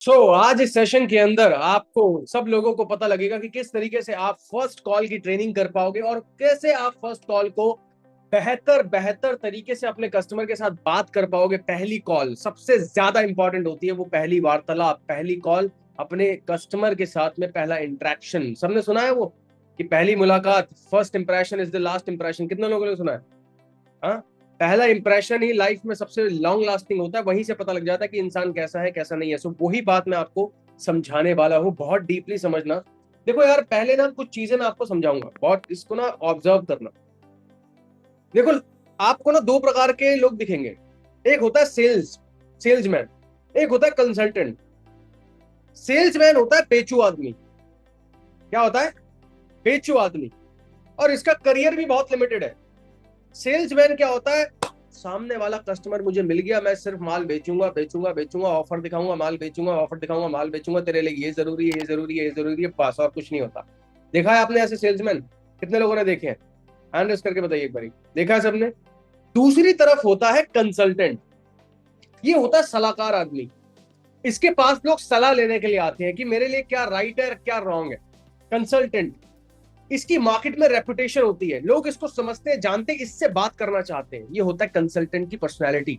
आज इस सेशन के अंदर आपको सब लोगों को पता लगेगा कि किस तरीके से आप फर्स्ट कॉल की ट्रेनिंग कर पाओगे और कैसे आप फर्स्ट कॉल को बेहतर बेहतर तरीके से अपने कस्टमर के साथ बात कर पाओगे। पहली कॉल सबसे ज्यादा इंपॉर्टेंट होती है, वो पहली वार्तालाप, पहली कॉल, अपने कस्टमर के साथ में पहला इंटरेक्शन। सबने सुना है वो कि पहली मुलाकात, first impression is the last impression. कितने लोगों ने सुना है? हाँ, पहला इंप्रेशन ही लाइफ में सबसे लॉन्ग लास्टिंग होता है। वहीं से पता लग जाता है कि इंसान कैसा है कैसा नहीं है। सो वही बात मैं आपको समझाने वाला हूँ, बहुत डीपली समझना। देखो यार, पहले ना कुछ चीजें मैं आपको समझाऊंगा, बहुत इसको ना ऑब्जर्व करना। देखो, आपको ना दो प्रकार के लोग दिखेंगे। एक होता है सेल्समैन, एक होता है कंसल्टेंट। सेल्समैन होता है पेचू आदमी। क्या होता है? पेचू आदमी। और इसका करियर भी बहुत लिमिटेड है। सेल्समैन क्या होता है? सामने वाला कस्टमर मुझे मिल गया, मैं सिर्फ माल बेचूंगा बेचूंगा बेचूंगा, ऑफर दिखाऊंगा, माल बेचूंगा, ऑफर दिखाऊंगा, माल बेचूंगा, तेरे लिए ये जरूरी है, ये जरूरी है, ये जरूरी है, बस, और कुछ नहीं होता। देखा है आपने ऐसे सेल्समैन? कितने लोगों ने देखे हैं? हैंड रेस करके बताइए एक बारी। देखा है सबने? दूसरी तरफ होता है कंसल्टेंट। ये होता है सलाहकार आदमी। इसके पास लोग सलाह लेने के लिए आते हैं कि मेरे लिए क्या राइट है क्या रॉन्ग है। कंसल्टेंट, इसकी मार्केट में रेपुटेशन होती है, लोग इसको समझते हैं, जानते हैं, इससे बात करना चाहते हैं। ये होता है कंसल्टेंट की पर्सनैलिटी।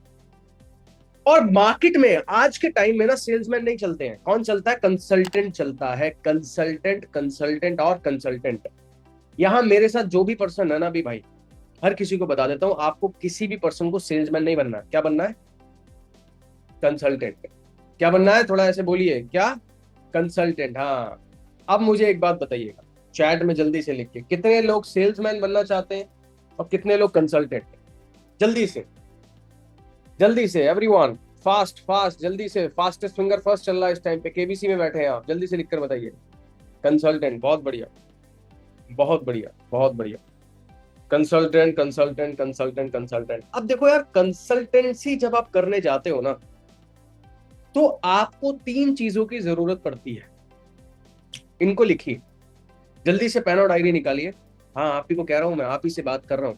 और मार्केट में आज के टाइम में ना सेल्समैन नहीं चलते हैं। कौन चलता है? कंसल्टेंट चलता है। कंसल्टेंट, कंसल्टेंट और कंसल्टेंट। यहां मेरे साथ जो भी पर्सन है ना, भी भाई, हर किसी को बता देता हूं, आपको किसी भी पर्सन को सेल्समैन नहीं बनना। क्या बनना है? कंसल्टेंट। क्या बनना है? थोड़ा ऐसे बोलिए, क्या? कंसल्टेंट। हाँ। अब मुझे एक बात बताइएगा, चैट में जल्दी से लिख के, कितने लोग सेल्समैन बनना चाहते हैं और कितने लोग कंसल्टेंट? जल्दी से, जल्दी से एवरीवन, फास्ट फास्ट, जल्दी से। फास्टेस्ट फिंगर फर्स्ट चल रहा है इस टाइम पे, केबीसी में बैठे हैं आप, जल्दी से लिखकर बताइए। कंसल्टेंट, बहुत बढ़िया, बहुत बढ़िया, बहुत बढ़िया। Consultant, consultant, consultant, consultant. अब देखो यार, कंसल्टेंसी जब आप करने जाते हो ना, तो आपको तीन चीजों की जरूरत पड़ती है। इनको लिखिए, जल्दी से पेन और डायरी निकालिए। हाँ, आप ही को कह रहा हूं, मैं आप ही से बात कर रहा हूं।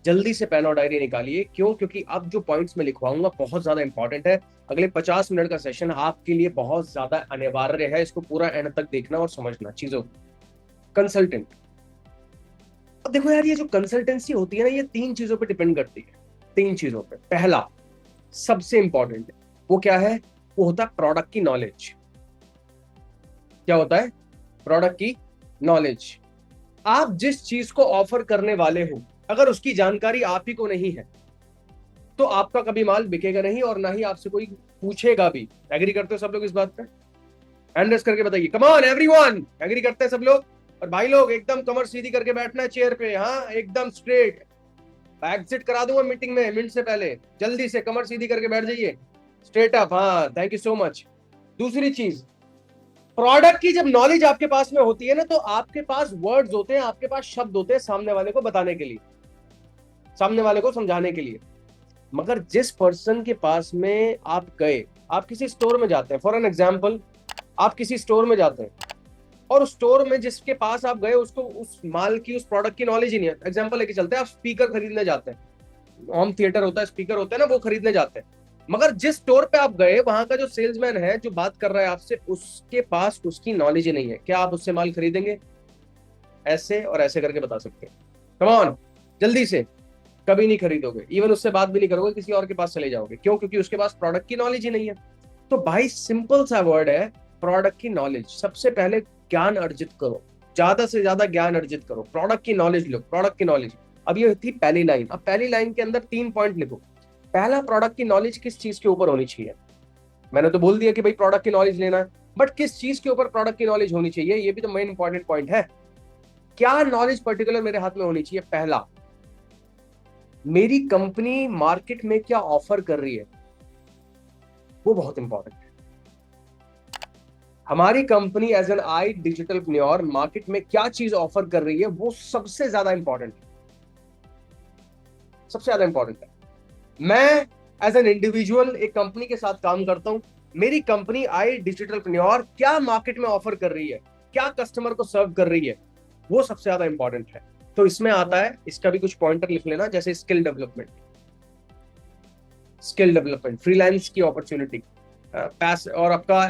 जल्दी से पेन और डायरी निकालिए। क्यों? क्योंकि अब जो पॉइंट्स मैं लिखवाऊंगा बहुत ज्यादा इंपॉर्टेंट है। अगले 50 मिनट का सेशन आपके लिए बहुत ज्यादा अनिवार्य है। इसको पूरा एंड तक देखना और समझना चीजों को। कंसल्टेंट। अब देखो यार, ये जो कंसल्टेंसी होती है ना, ये तीन चीजों पे डिपेंड करती है। तीन चीजों पे। पहला, सबसे इंपॉर्टेंट, वो क्या है? वो होता है प्रोडक्ट की नॉलेज। क्या होता है? प्रोडक्ट की नॉलेज। आप जिस चीज को ऑफर करने वाले हो, अगर उसकी जानकारी आप ही को नहीं है, तो आपका कभी माल बिकेगा नहीं और ना ही आपसे कोई पूछेगा भी। एग्री करते हो सब लोग इस बात पे? हैंड रेस करके बताइए, कम ऑन एवरीवन। एग्री करते हैं सब लोग? और भाई लोग, एकदम कमर सीधी करके बैठना है चेयर पे। हाँ, एकदम स्ट्रेट। एग्जिट करा दूंगा मीटिंग में मिनट से पहले। जल्दी से कमर सीधी करके बैठ जाइए, स्ट्रेट अप। हाँ, थैंक यू सो मच। दूसरी चीज, प्रोडक्ट की जब नॉलेज आपके पास में होती है ना, तो आपके पास वर्ड्स होते हैं, आपके पास शब्द होते हैं सामने वाले को बताने के लिए, सामने वाले को समझाने के लिए। मगर जिस पर्सन के पास में आप गए, आप किसी स्टोर में जाते हैं, फॉर एन एग्जाम्पल, आप किसी स्टोर में जाते हैं और उस स्टोर में जिसके पास आप गए, उसको उस माल की, उस प्रोडक्ट की नॉलेज ही नहीं है। एग्जाम्पल लेके चलते हैं, आप स्पीकर खरीदने जाते हैं, होम थिएटर होता है, स्पीकर होता है ना, वो खरीदने जाते हैं। मगर जिस स्टोर पे आप गए, वहां का जो सेल्समैन है, जो बात कर रहा है आपसे, उसके पास उसकी नॉलेज ही नहीं है। क्या आप उससे माल खरीदेंगे? ऐसे और ऐसे करके बता सकते हैं। कम ऑन, जल्दी से। कभी नहीं खरीदोगे, इवन उससे बात भी नहीं करोगे, किसी और के पास चले जाओगे। क्यों? क्योंकि उसके पास प्रोडक्ट की नॉलेज ही नहीं है। तो भाई, सिंपल सा वर्ड है, प्रोडक्ट की नॉलेज। सबसे पहले ज्ञान अर्जित करो, ज्यादा से ज्यादा ज्ञान अर्जित करो, प्रोडक्ट की नॉलेज लो, प्रोडक्ट की नॉलेज। अब ये थी पहली लाइन। अब पहली लाइन के अंदर 3 पॉइंट लिखो। पहला, प्रोडक्ट की नॉलेज किस चीज के ऊपर होनी चाहिए? मैंने तो बोल दिया कि भाई प्रोडक्ट की नॉलेज लेना है, बट किस चीज के ऊपर प्रोडक्ट की नॉलेज होनी चाहिए, ये भी तो मेन इंपॉर्टेंट पॉइंट है। क्या नॉलेज पर्टिकुलर मेरे हाथ में होनी चाहिए? पहला, मेरी कंपनी मार्केट में क्या ऑफर कर रही है, वो बहुत इंपॉर्टेंट है। हमारी company as an I digitalpreneur market में क्या चीज ऑफर कर रही है, वो सबसे ज्यादा इंपॉर्टेंट है, सबसे ज्यादा इंपॉर्टेंट है। मैं एज एन इंडिविजुअल एक कंपनी के साथ काम करता हूं, मेरी कंपनी आई डिजिटल प्न्योर क्या मार्केट में ऑफर कर रही है, क्या कस्टमर को सर्व कर रही है, वो सबसे ज्यादा इंपॉर्टेंट है। तो इसमें आता है, इसका भी कुछ पॉइंटर लिख लेना, जैसे skill development, skill development, freelance की अपॉर्चुनिटी, पैस और आपका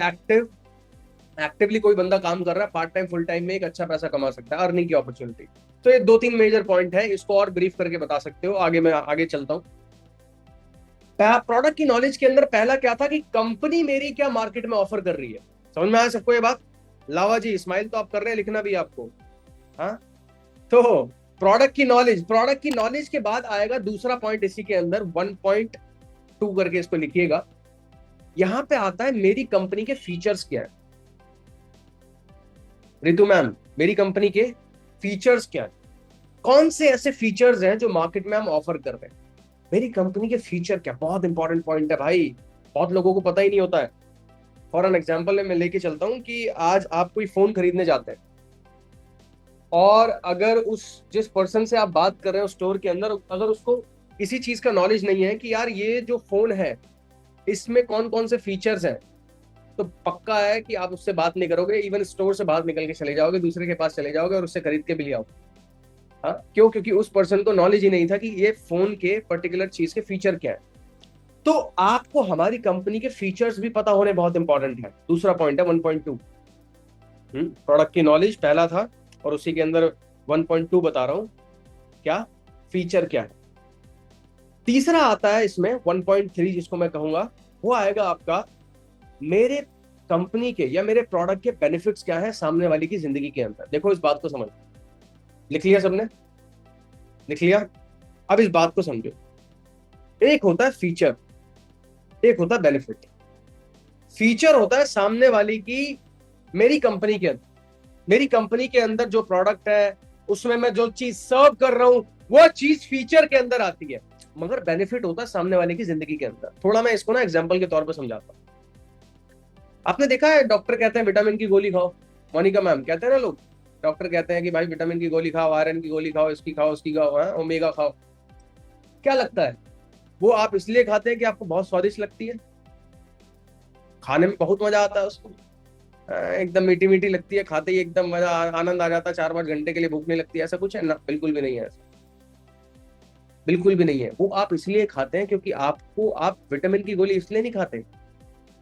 एक्टिवली कोई बंदा काम कर रहा है पार्ट टाइम फुल टाइम में एक अच्छा पैसा कमा सकता है, अर्निंग की अपॉर्चुनिटी। तो ये 2-3 मेजर पॉइंट है, इसको और ब्रीफ करके बता सकते हो। आगे मैं आगे चलता हूँ। प्रोडक्ट की नॉलेज के अंदर पहला क्या था कि कंपनी मेरी क्या मार्केट में ऑफर कर रही है। समझ में आया सबको ये बात? लावा जी स्माइल तो आप कर रहे हैं, लिखना भी आपको। हाँ, तो प्रोडक्ट की नॉलेज के बाद आएगा दूसरा पॉइंट इसी के अंदर, 1.2 करके इसको लिखिएगा। यहां पे आता है मेरी कंपनी के फीचर्स क्या है। रितु मैम, मेरी कंपनी के फीचर्स क्या है? कौन से ऐसे फीचर्स हैं जो मार्केट में हम ऑफर कर रहे हैं? मेरी कंपनी के फीचर क्या? बहुत इंपॉर्टेंट पॉइंट है भाई, बहुत लोगों को पता ही नहीं होता है। फॉर एन एग्जाम्पल मैं लेके चलता हूं कि आज आप कोई फोन खरीदने जाते हैं, और अगर उस जिस पर्सन से आप बात कर रहे हो स्टोर के अंदर, अगर उसको इसी चीज का नॉलेज नहीं है कि यार ये जो फोन है इसमें कौन कौन से फीचर्स हैं, तो पक्का है कि आप उससे बात नहीं करोगे, इवन स्टोर से बाहर निकल के चले जाओगे, दूसरे के पास चले जाओगे और उससे खरीद के भी ले आओ। हाँ, क्यों? क्योंकि उस पर्सन को नॉलेज ही नहीं था कि ये फोन के पर्टिकुलर चीज के फीचर क्या है। तो आपको हमारी कंपनी के फीचर्स भी पता होने बहुत इंपॉर्टेंट है। दूसरा पॉइंट है 1.2। प्रोडक्ट की नॉलेज पहला था, और उसी के अंदर 1.2 बता रहा हूं क्या फीचर क्या है। तीसरा आता है इसमें 1.3, जिसको मैं कहूंगा वो आएगा आपका मेरे कंपनी के या मेरे प्रोडक्ट के बेनिफिट्स क्या है सामने वाले की जिंदगी के अंदर। देखो इस बात को समझ, लिख लिया सबने? लिख लिया? अब इस बात को समझो, एक होता है फीचर, एक होता है बेनिफिट। फीचर होता है सामने वाली की मेरी कंपनी के अंदर, मेरी कंपनी के अंदर जो प्रोडक्ट है उसमें मैं जो चीज सर्व कर रहा हूं वो चीज फीचर के अंदर आती है। मगर बेनिफिट होता है सामने वाले की जिंदगी के अंदर। थोड़ा मैं इसको ना एग्जांपल के तौर पर समझाता हूं। आपने देखा है डॉक्टर कहते हैं विटामिन की गोली खाओ, मोनिका मैम कहते हैं ना लोग, डॉक्टर कहते हैं कि भाई विटामिन की गोली खाओ, आयरन की गोली खाओ, इसकी खाओ, उसकी खाओ, ओमेगा खाओ। क्या लगता है वो आप इसलिए खाते हैं कि आपको बहुत स्वादिष्ट लगती है, खाने में बहुत मजा आता है उसको, एकदम मीठी मीठी लगती है, खाते ही एकदम मजा आनंद आ जाता है, 4-5 घंटे के लिए भूख नहीं लगती, ऐसा कुछ है ना? बिल्कुल भी नहीं है ऐसा, बिल्कुल भी नहीं है। वो आप इसलिए खाते हैं क्योंकि आप विटामिन की गोली इसलिए नहीं खाते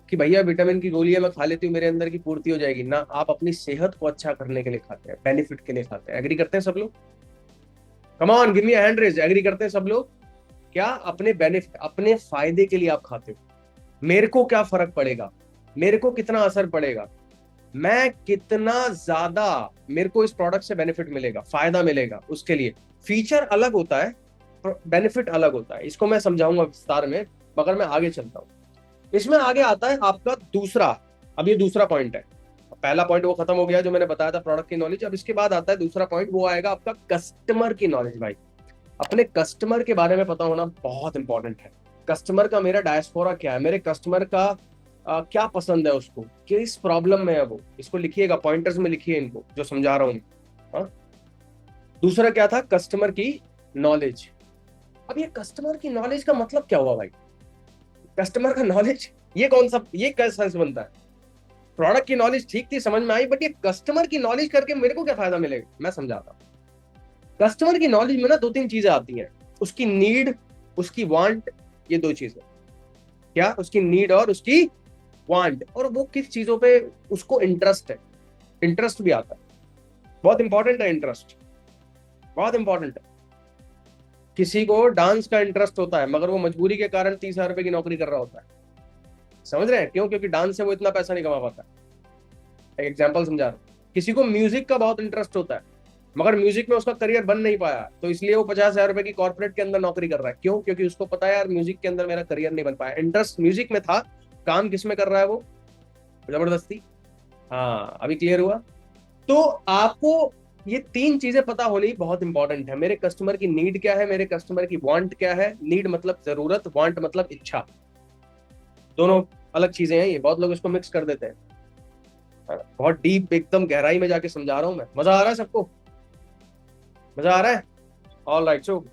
कि भैया विटामिन की गोली है मैं खा लेती हूँ मेरे अंदर की पूर्ति हो जाएगी ना। आप अपनी सेहत को अच्छा करने के लिए खाते हैं, बेनिफिट के लिए खाते हैं। एग्री करते हैं सब लोग? Come on give me a hand raise. Agree करते हैं सब लोग? क्या अपने बेनिफिट, अपने फायदे के लिए आप खाते हो। मेरे को क्या फर्क पड़ेगा, मेरे को कितना असर पड़ेगा, मैं कितना ज्यादा मेरे को इस प्रोडक्ट से बेनिफिट मिलेगा, फायदा मिलेगा, उसके लिए फीचर अलग होता है, बेनिफिट अलग होता है। इसको मैं समझाऊंगा विस्तार में, मगर मैं आगे चलता हूं। इसमें आगे आता है आपका दूसरा, अब ये दूसरा पॉइंट है। पहला पॉइंट वो खत्म हो गया जो मैंने बताया था प्रोडक्ट की नॉलेज। अब इसके बाद आता है दूसरा पॉइंट, वो आएगा आपका कस्टमर की नॉलेज। भाई अपने कस्टमर के बारे में पता होना बहुत इंपॉर्टेंट है। कस्टमर का मेरा डायस्पोरा क्या है, मेरे कस्टमर का क्या पसंद है उसको, किस प्रॉब्लम में है वो, इसको लिखिएगा, पॉइंटर्स में लिखिए इनको जो समझा रहा हूं। हाँ? दूसरा क्या था? कस्टमर की नॉलेज। अब ये कस्टमर की नॉलेज का मतलब क्या हुआ भाई? कस्टमर का नॉलेज ये कौन सा, ये कैसा सेंस बनता है? प्रोडक्ट की नॉलेज ठीक थी, समझ में आई, बट ये कस्टमर की नॉलेज करके मेरे को क्या फायदा मिलेगा? मैं समझाता हूँ। कस्टमर की नॉलेज में ना 2-3 चीजें आती हैं, उसकी नीड, उसकी वांट, ये 2 चीजें। क्या? उसकी नीड और उसकी वांट, और वो किस चीजों पे उसको इंटरेस्ट है। इंटरेस्ट भी आता है, बहुत इंपॉर्टेंट है इंटरेस्ट, बहुत इंपॉर्टेंट है। किसी को डांस का इंटरेस्ट होता है मगर वो मजबूरी के कारण 30,000 रुपए की नौकरी कर रहा होता है। समझ रहे हैं क्यों? क्योंकि डांस से वो इतना पैसा नहीं कमा पाता। एक एग्जांपल समझा रहा हूं। किसी को म्यूजिक का बहुत इंटरेस्ट होता है मगर म्यूजिक में उसका करियर बन नहीं पाया, तो इसलिए वो 50,000 रुपए की कॉर्पोरेट के अंदर नौकरी कर रहा है। क्यों? क्योंकि उसको पता है यार म्यूजिक के अंदर मेरा करियर नहीं बन पाया। इंटरेस्ट म्यूजिक में था, काम किस में कर रहा है वो? जबरदस्ती। हाँ, अभी क्लियर हुआ? तो आपको ये 3 चीजें पता होनी बहुत इंपॉर्टेंट है। मेरे कस्टमर की नीड क्या है, मेरे कस्टमर की वांट क्या है। नीड मतलब जरूरत, वांट मतलब इच्छा, दोनों अलग चीजें हैं। ये बहुत लोग इसको मिक्स कर देते हैं। बहुत डीप, एकदम गहराई में जाके समझा रहा हूं मैं। मजा आ रहा है सबको? मजा आ रहा है? All right. सो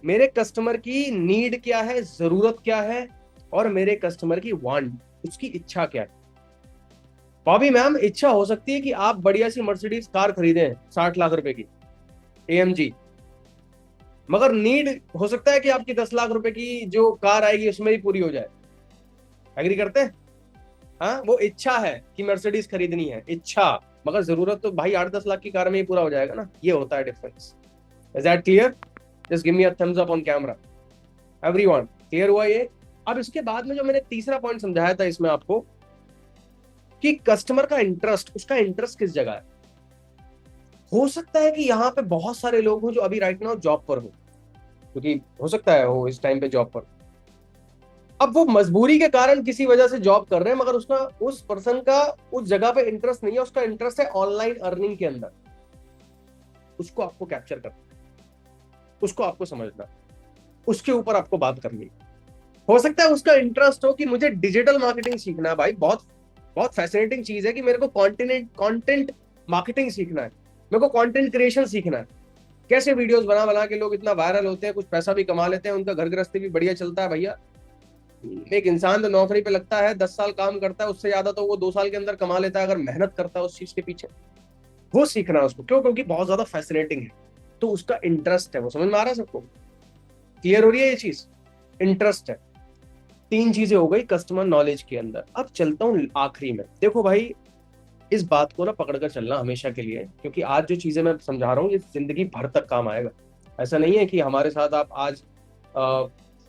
मेरे कस्टमर की नीड क्या है, जरूरत क्या है, और मेरे कस्टमर की वांट, उसकी इच्छा क्या है। बॉबी मैम, इच्छा हो सकती है कि आप बढ़िया सी मर्सिडीज कार खरीदें 60 लाख रुपए की AMG, मगर नीड हो सकता है कि आपकी 10 लाख रुपए की जो कार आएगी उसमें ही पूरी हो जाए। एग्री करते हैं? हाँ, वो इच्छा है कि मर्सिडीज खरीदनी है, इच्छा, मगर जरूरत तो भाई 8-10 लाख की कार में ही पूरा हो जाएगा ना। ये होता है difference. Is that clear? Just give me a thumbs up on camera everyone. Clear हुआ ये? अब इसके बाद में जो मैंने तीसरा पॉइंट समझाया था इसमें आपको, कि कस्टमर का इंटरेस्ट, उसका इंटरेस्ट किस जगह है। हो सकता है कि यहाँ पे बहुत सारे लोग हो जो अभी राइट नाउ जॉब पर हो, क्योंकि हो सकता है वो इस टाइम पे जॉब पर, अब वो मजबूरी के कारण किसी वजह से जॉब कर रहे हैं, मगर उसका, उस पर्सन का उस जगह पे इंटरेस्ट नहीं है, उसका इंटरेस्ट है ऑनलाइन अर्निंग के अंदर। उसको आपको कैप्चर करना, उसको आपको समझना, उसके ऊपर आपको बात करनी। हो सकता है उसका इंटरेस्ट हो कि मुझे डिजिटल मार्केटिंग सीखना है। भाई बहुत बहुत फैसिनेटिंग चीज है कि मेरे को कंटेंट मार्केटिंग सीखना है, मेरे को कंटेंट क्रिएशन सीखना है। कैसे वीडियोस बना बना के लोग इतना वायरल होते हैं, कुछ पैसा भी कमा लेते हैं, उनका घर गृहस्थी भी बढ़िया चलता है। भैया एक इंसान तो नौकरी पे लगता है, 10 साल काम करता है, उससे ज्यादा तो वो 2 साल के अंदर कमा लेता है अगर मेहनत करता है उस चीज के पीछे। वो सीखना है उसको, क्यों? क्योंकि बहुत ज्यादा फैसिनेटिंग है, तो उसका इंटरेस्ट है। वो समझ में आ रहा है सबको? क्लियर हो रही है ये चीज? इंटरेस्ट है। 3 चीजें हो गई कस्टमर नॉलेज के अंदर। अब चलता हूँ आखिरी में। देखो भाई, इस बात को ना पकड़ कर चलना हमेशा के लिए, क्योंकि आज जो चीजें मैं समझा रहा हूँ ये जिंदगी भर तक काम आएगा। ऐसा नहीं है कि हमारे साथ आप आज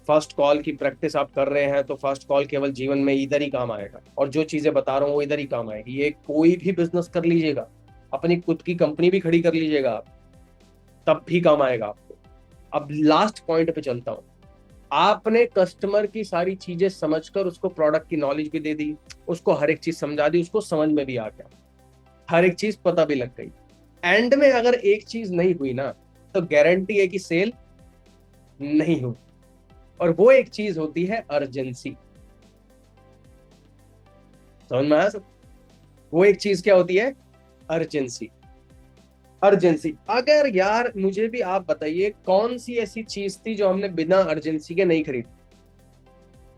फर्स्ट कॉल की प्रैक्टिस आप कर रहे हैं तो फर्स्ट कॉल केवल जीवन में इधर ही काम आएगा, और जो चीजें बता रहा हूँ वो इधर ही काम आएगी। ये कोई भी बिजनेस कर लीजिएगा, अपनी खुद की कंपनी भी खड़ी कर लीजिएगा आप, तब भी काम आएगा आपको। अब लास्ट पॉइंट पे चलता हूँ। आपने कस्टमर की सारी चीजें समझकर उसको प्रोडक्ट की नॉलेज भी दे दी, उसको हर एक चीज समझा दी, उसको समझ में भी आ गया, हर एक चीज पता भी लग गई। एंड में अगर एक चीज नहीं हुई ना, तो गारंटी है कि सेल नहीं हुई। और वो एक चीज होती है अर्जेंसी। समझ में आया सब? वो एक चीज क्या होती है? अर्जेंसी। अर्जेंसी। अगर यार मुझे भी आप बताइए कौन सी ऐसी चीज थी जो हमने बिना अर्जेंसी के नहीं खरीदी।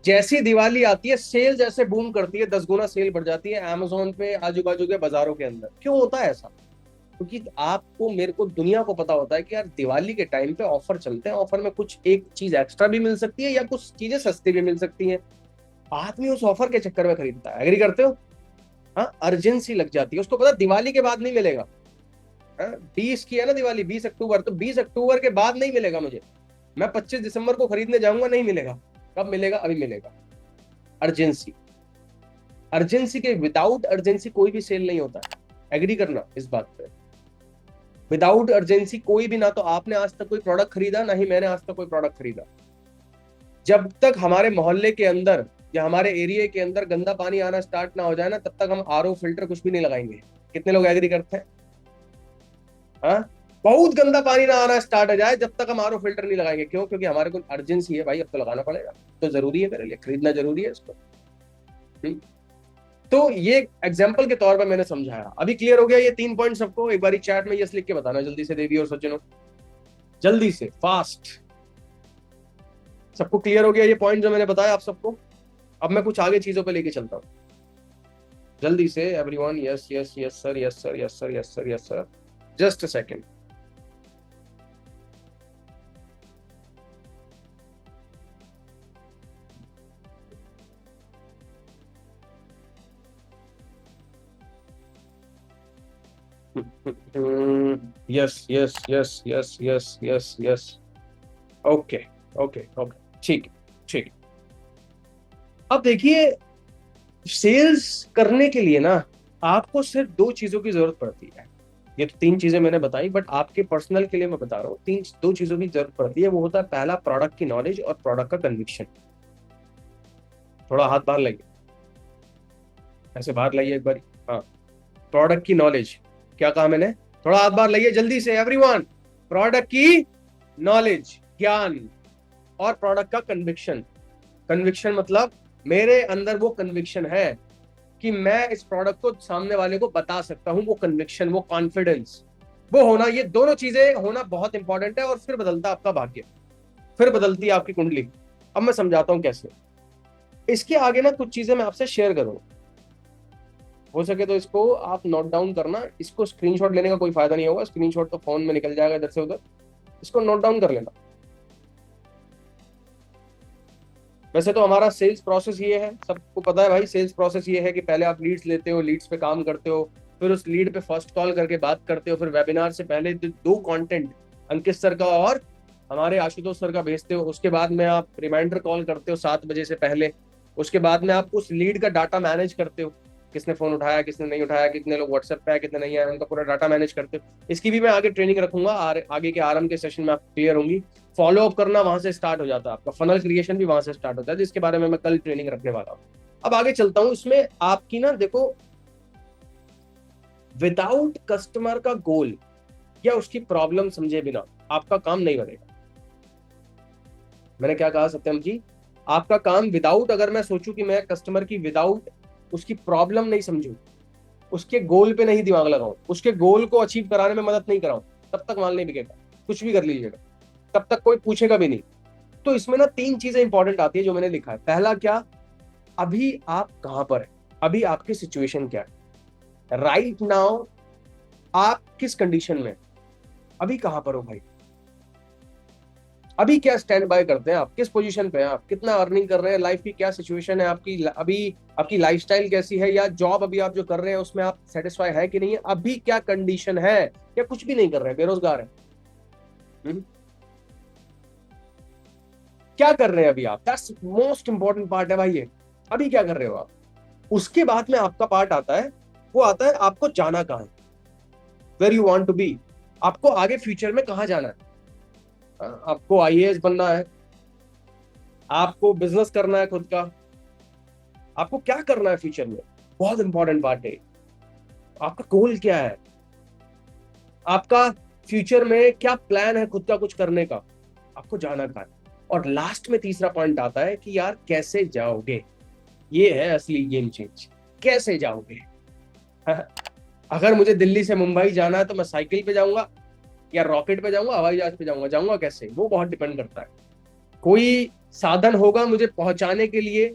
जैसी दिवाली आती है सेल जैसे बूम करती है, 10 गुना सेल बढ़ जाती है अमेजोन पे, आजू बाजू के बाजारों के अंदर। क्यों होता है ऐसा? क्योंकि आपको, मेरे को, दुनिया को पता होता है कि यार दिवाली के टाइम पे ऑफर चलते हैं, ऑफर में कुछ एक चीज एक्स्ट्रा भी मिल सकती है या कुछ चीजें सस्ती भी मिल सकती हैं। आदमी उस ऑफर के चक्कर में खरीदता है। एग्री करते हो? हाँ, अर्जेंसी लग जाती है उसको, पता दिवाली के बाद नहीं मिलेगा। हाँ, 20 की है ना दिवाली, 20 अक्टूबर, तो 20 अक्टूबर के बाद नहीं मिलेगा मुझे। मैं 25 दिसंबर को खरीदने जाऊंगा, नहीं मिलेगा। कब मिलेगा? अभी मिलेगा। अर्जेंसी। अर्जेंसी के विदाउट अर्जेंसी कोई भी सेल नहीं होता है। एग्री करना इस बात पे। विदाउट अर्जेंसी कोई भी, ना तो आपने आज तक कोई प्रोडक्ट खरीदा, ना ही मैंने आज तक कोई प्रोडक्ट खरीदा। जब तक हमारे मोहल्ले के अंदर या हमारे एरिया के अंदर गंदा पानी आना स्टार्ट ना हो जाए ना, तब तक हम आरओ फिल्टर कुछ भी नहीं लगाएंगे। कितने लोग एग्री करते हैं? हाँ, बहुत गंदा पानी ना आना स्टार्ट हो जाए जब तक हम आरओ फिल्टर नहीं लगाएंगे। क्यों? क्योंकि हमारे को अर्जेंसी है भाई, अब तो लगाना पड़ेगा, तो जरूरी है मेरे लिए, खरीदना जरूरी है इसको। तो ये एग्जाम्पल के तौर पर मैंने समझाया। अभी क्लियर हो गया ये 3 पॉइंट सबको? एक बार चैट में यस लिख के बताना जल्दी से, देवी और सज्जनों, जल्दी से, फास्ट। सबको क्लियर हो गया ये पॉइंट जो मैंने बताया आप सबको? अब मैं कुछ आगे चीजों पे लेके चलता हूँ जल्दी से। Everyone, yes yes yes sir, yes sir, yes sir, yes sir, yes sir. Just a second. Yes yes yes yes yes yes yes. Okay okay okay, ठीक ठीक। अब देखिए, सेल्स करने के लिए ना आपको सिर्फ 2 चीजों की जरूरत पड़ती है। ये तो 3 चीजें मैंने बताई, बट आपके पर्सनल के लिए मैं बता रहा हूँ, 2 चीजों की जरूरत पड़ती है। वो होता है पहला, प्रोडक्ट की नॉलेज, और प्रोडक्ट का कन्विक्शन। थोड़ा हाथ बाहर लाइए, ऐसे बाहर लाइए एक बार। हाँ, प्रोडक्ट की नॉलेज। क्या कहा मैंने? थोड़ा हाथ बाहर लाइए जल्दी से एवरीवन। प्रोडक्ट की नॉलेज, ज्ञान, और प्रोडक्ट का कन्विक्शन। कन्विक्शन मतलब मेरे अंदर वो कन्विक्शन है कि मैं इस प्रोडक्ट को सामने वाले को बता सकता हूं। वो कन्विक्शन, वो कॉन्फिडेंस, वो होना, ये दोनों चीजें होना बहुत इंपॉर्टेंट है। और फिर बदलता आपका भाग्य, फिर बदलती है आपकी कुंडली। अब मैं समझाता हूं कैसे। इसके आगे ना कुछ चीजें मैं आपसे शेयर करूं, हो सके तो इसको आप नोट डाउन करना। इसको स्क्रीनशॉट लेने का कोई फायदा नहीं होगा, स्क्रीनशॉट तो फोन में निकल जाएगा इधर से उधर। इसको नोट डाउन कर लेना। वैसे तो हमारा सेल्स प्रोसेस ये है, सबको पता है भाई, सेल्स प्रोसेस ये है कि पहले आप लीड्स लेते हो, लीड्स पे काम करते हो, फिर उस लीड पे फर्स्ट कॉल करके बात करते हो, फिर वेबिनार से पहले दो कंटेंट अंकित सर का और हमारे आशुतोष सर का भेजते हो, उसके बाद में आप रिमाइंडर कॉल करते हो 7 बजे से पहले, उसके बाद में आप उस लीड का डाटा मैनेज करते हो, किसने फोन उठाया, किसने नहीं उठाया, कितने लोग व्हाट्सएप पे आए, कितने नहीं आए, उनका पूरा डाटा मैनेज करते हो। इसकी भी मैं आगे ट्रेनिंग रखूंगा, आगे के आरंभ के सेशन में आप क्लियर होंगी। फॉलो अप करना वहां से स्टार्ट हो जाता है, आपका फनल क्रिएशन भी वहां से स्टार्ट होता है, जिसके बारे में मैं कल ट्रेनिंग रखने वाला हूँ। अब आगे चलता हूँ, इसमें आपकी ना देखो, विदाउट कस्टमर का गोल या उसकी प्रॉब्लम समझे बिना आपका काम नहीं बनेगा। मैंने क्या कहा सत्यम जी? आपका काम विदाउट, अगर मैं सोचूं कि मैं कस्टमर की विदाउट उसकी प्रॉब्लम नहीं समझूं, उसके गोल पे नहीं दिमाग लगाऊं, उसके गोल को अचीव कराने में मदद नहीं कराऊं, तब तक माल नहीं बिकेगा, कुछ भी कर लीजिएगा, तब तक कोई पूछेगा भी नहीं। तो इसमें ना 3 चीजें इंपॉर्टेंट आती है जो मैंने लिखा है। पहला क्या, अभी आप कहां पर है, अभी आपकी सिचुएशन क्या है, राइट नाउ आप किस कंडीशन में, अभी कहां पर हो भाई, अभी क्या स्टैंड बाय करते हैं आप, किस पोजीशन पे हैं आप, कितना अर्निंग कर रहे हैं, लाइफ की क्या सिचुएशन है आपकी, अभी आपकी लाइफस्टाइल कैसी है, या जॉब अभी आप जो कर रहे हैं उसमें आप सेटिस्फाई है कि नहीं है, अभी क्या कंडीशन है, या कुछ भी नहीं कर रहे हैं, बेरोजगार है, क्या कर रहे हैं अभी आप, दैट्स मोस्ट इंपॉर्टेंट पार्ट है भाई ये, अभी क्या कर रहे हो आप। उसके बाद में आपका पार्ट आता है, वो आता है आपको जाना कहाँ है, where you want to be, आपको आगे फ्यूचर में कहाँ जाना है। आपको आईएएस बनना है, आपको बिजनेस करना है खुद का, आपको क्या करना है फ्यूचर में, बहुत इंपॉर्टेंट पार्ट है। आपका गोल क्या है, आपका फ्यूचर में क्या प्लान है खुद का कुछ करने का, आपको जाना कहाँ है। और लास्ट में तीसरा पॉइंट आता है कि यार कैसे जाओगे, ये है असली गेम चेंज, कैसे जाओगे। अगर मुझे दिल्ली से मुंबई जाना है तो मैं साइकिल पे जाऊंगा या रॉकेट पे जाऊंगा, हवाई जहाज पे जाऊंगा, जाऊंगा कैसे, वो बहुत डिपेंड करता है। कोई साधन होगा मुझे पहुंचाने के लिए,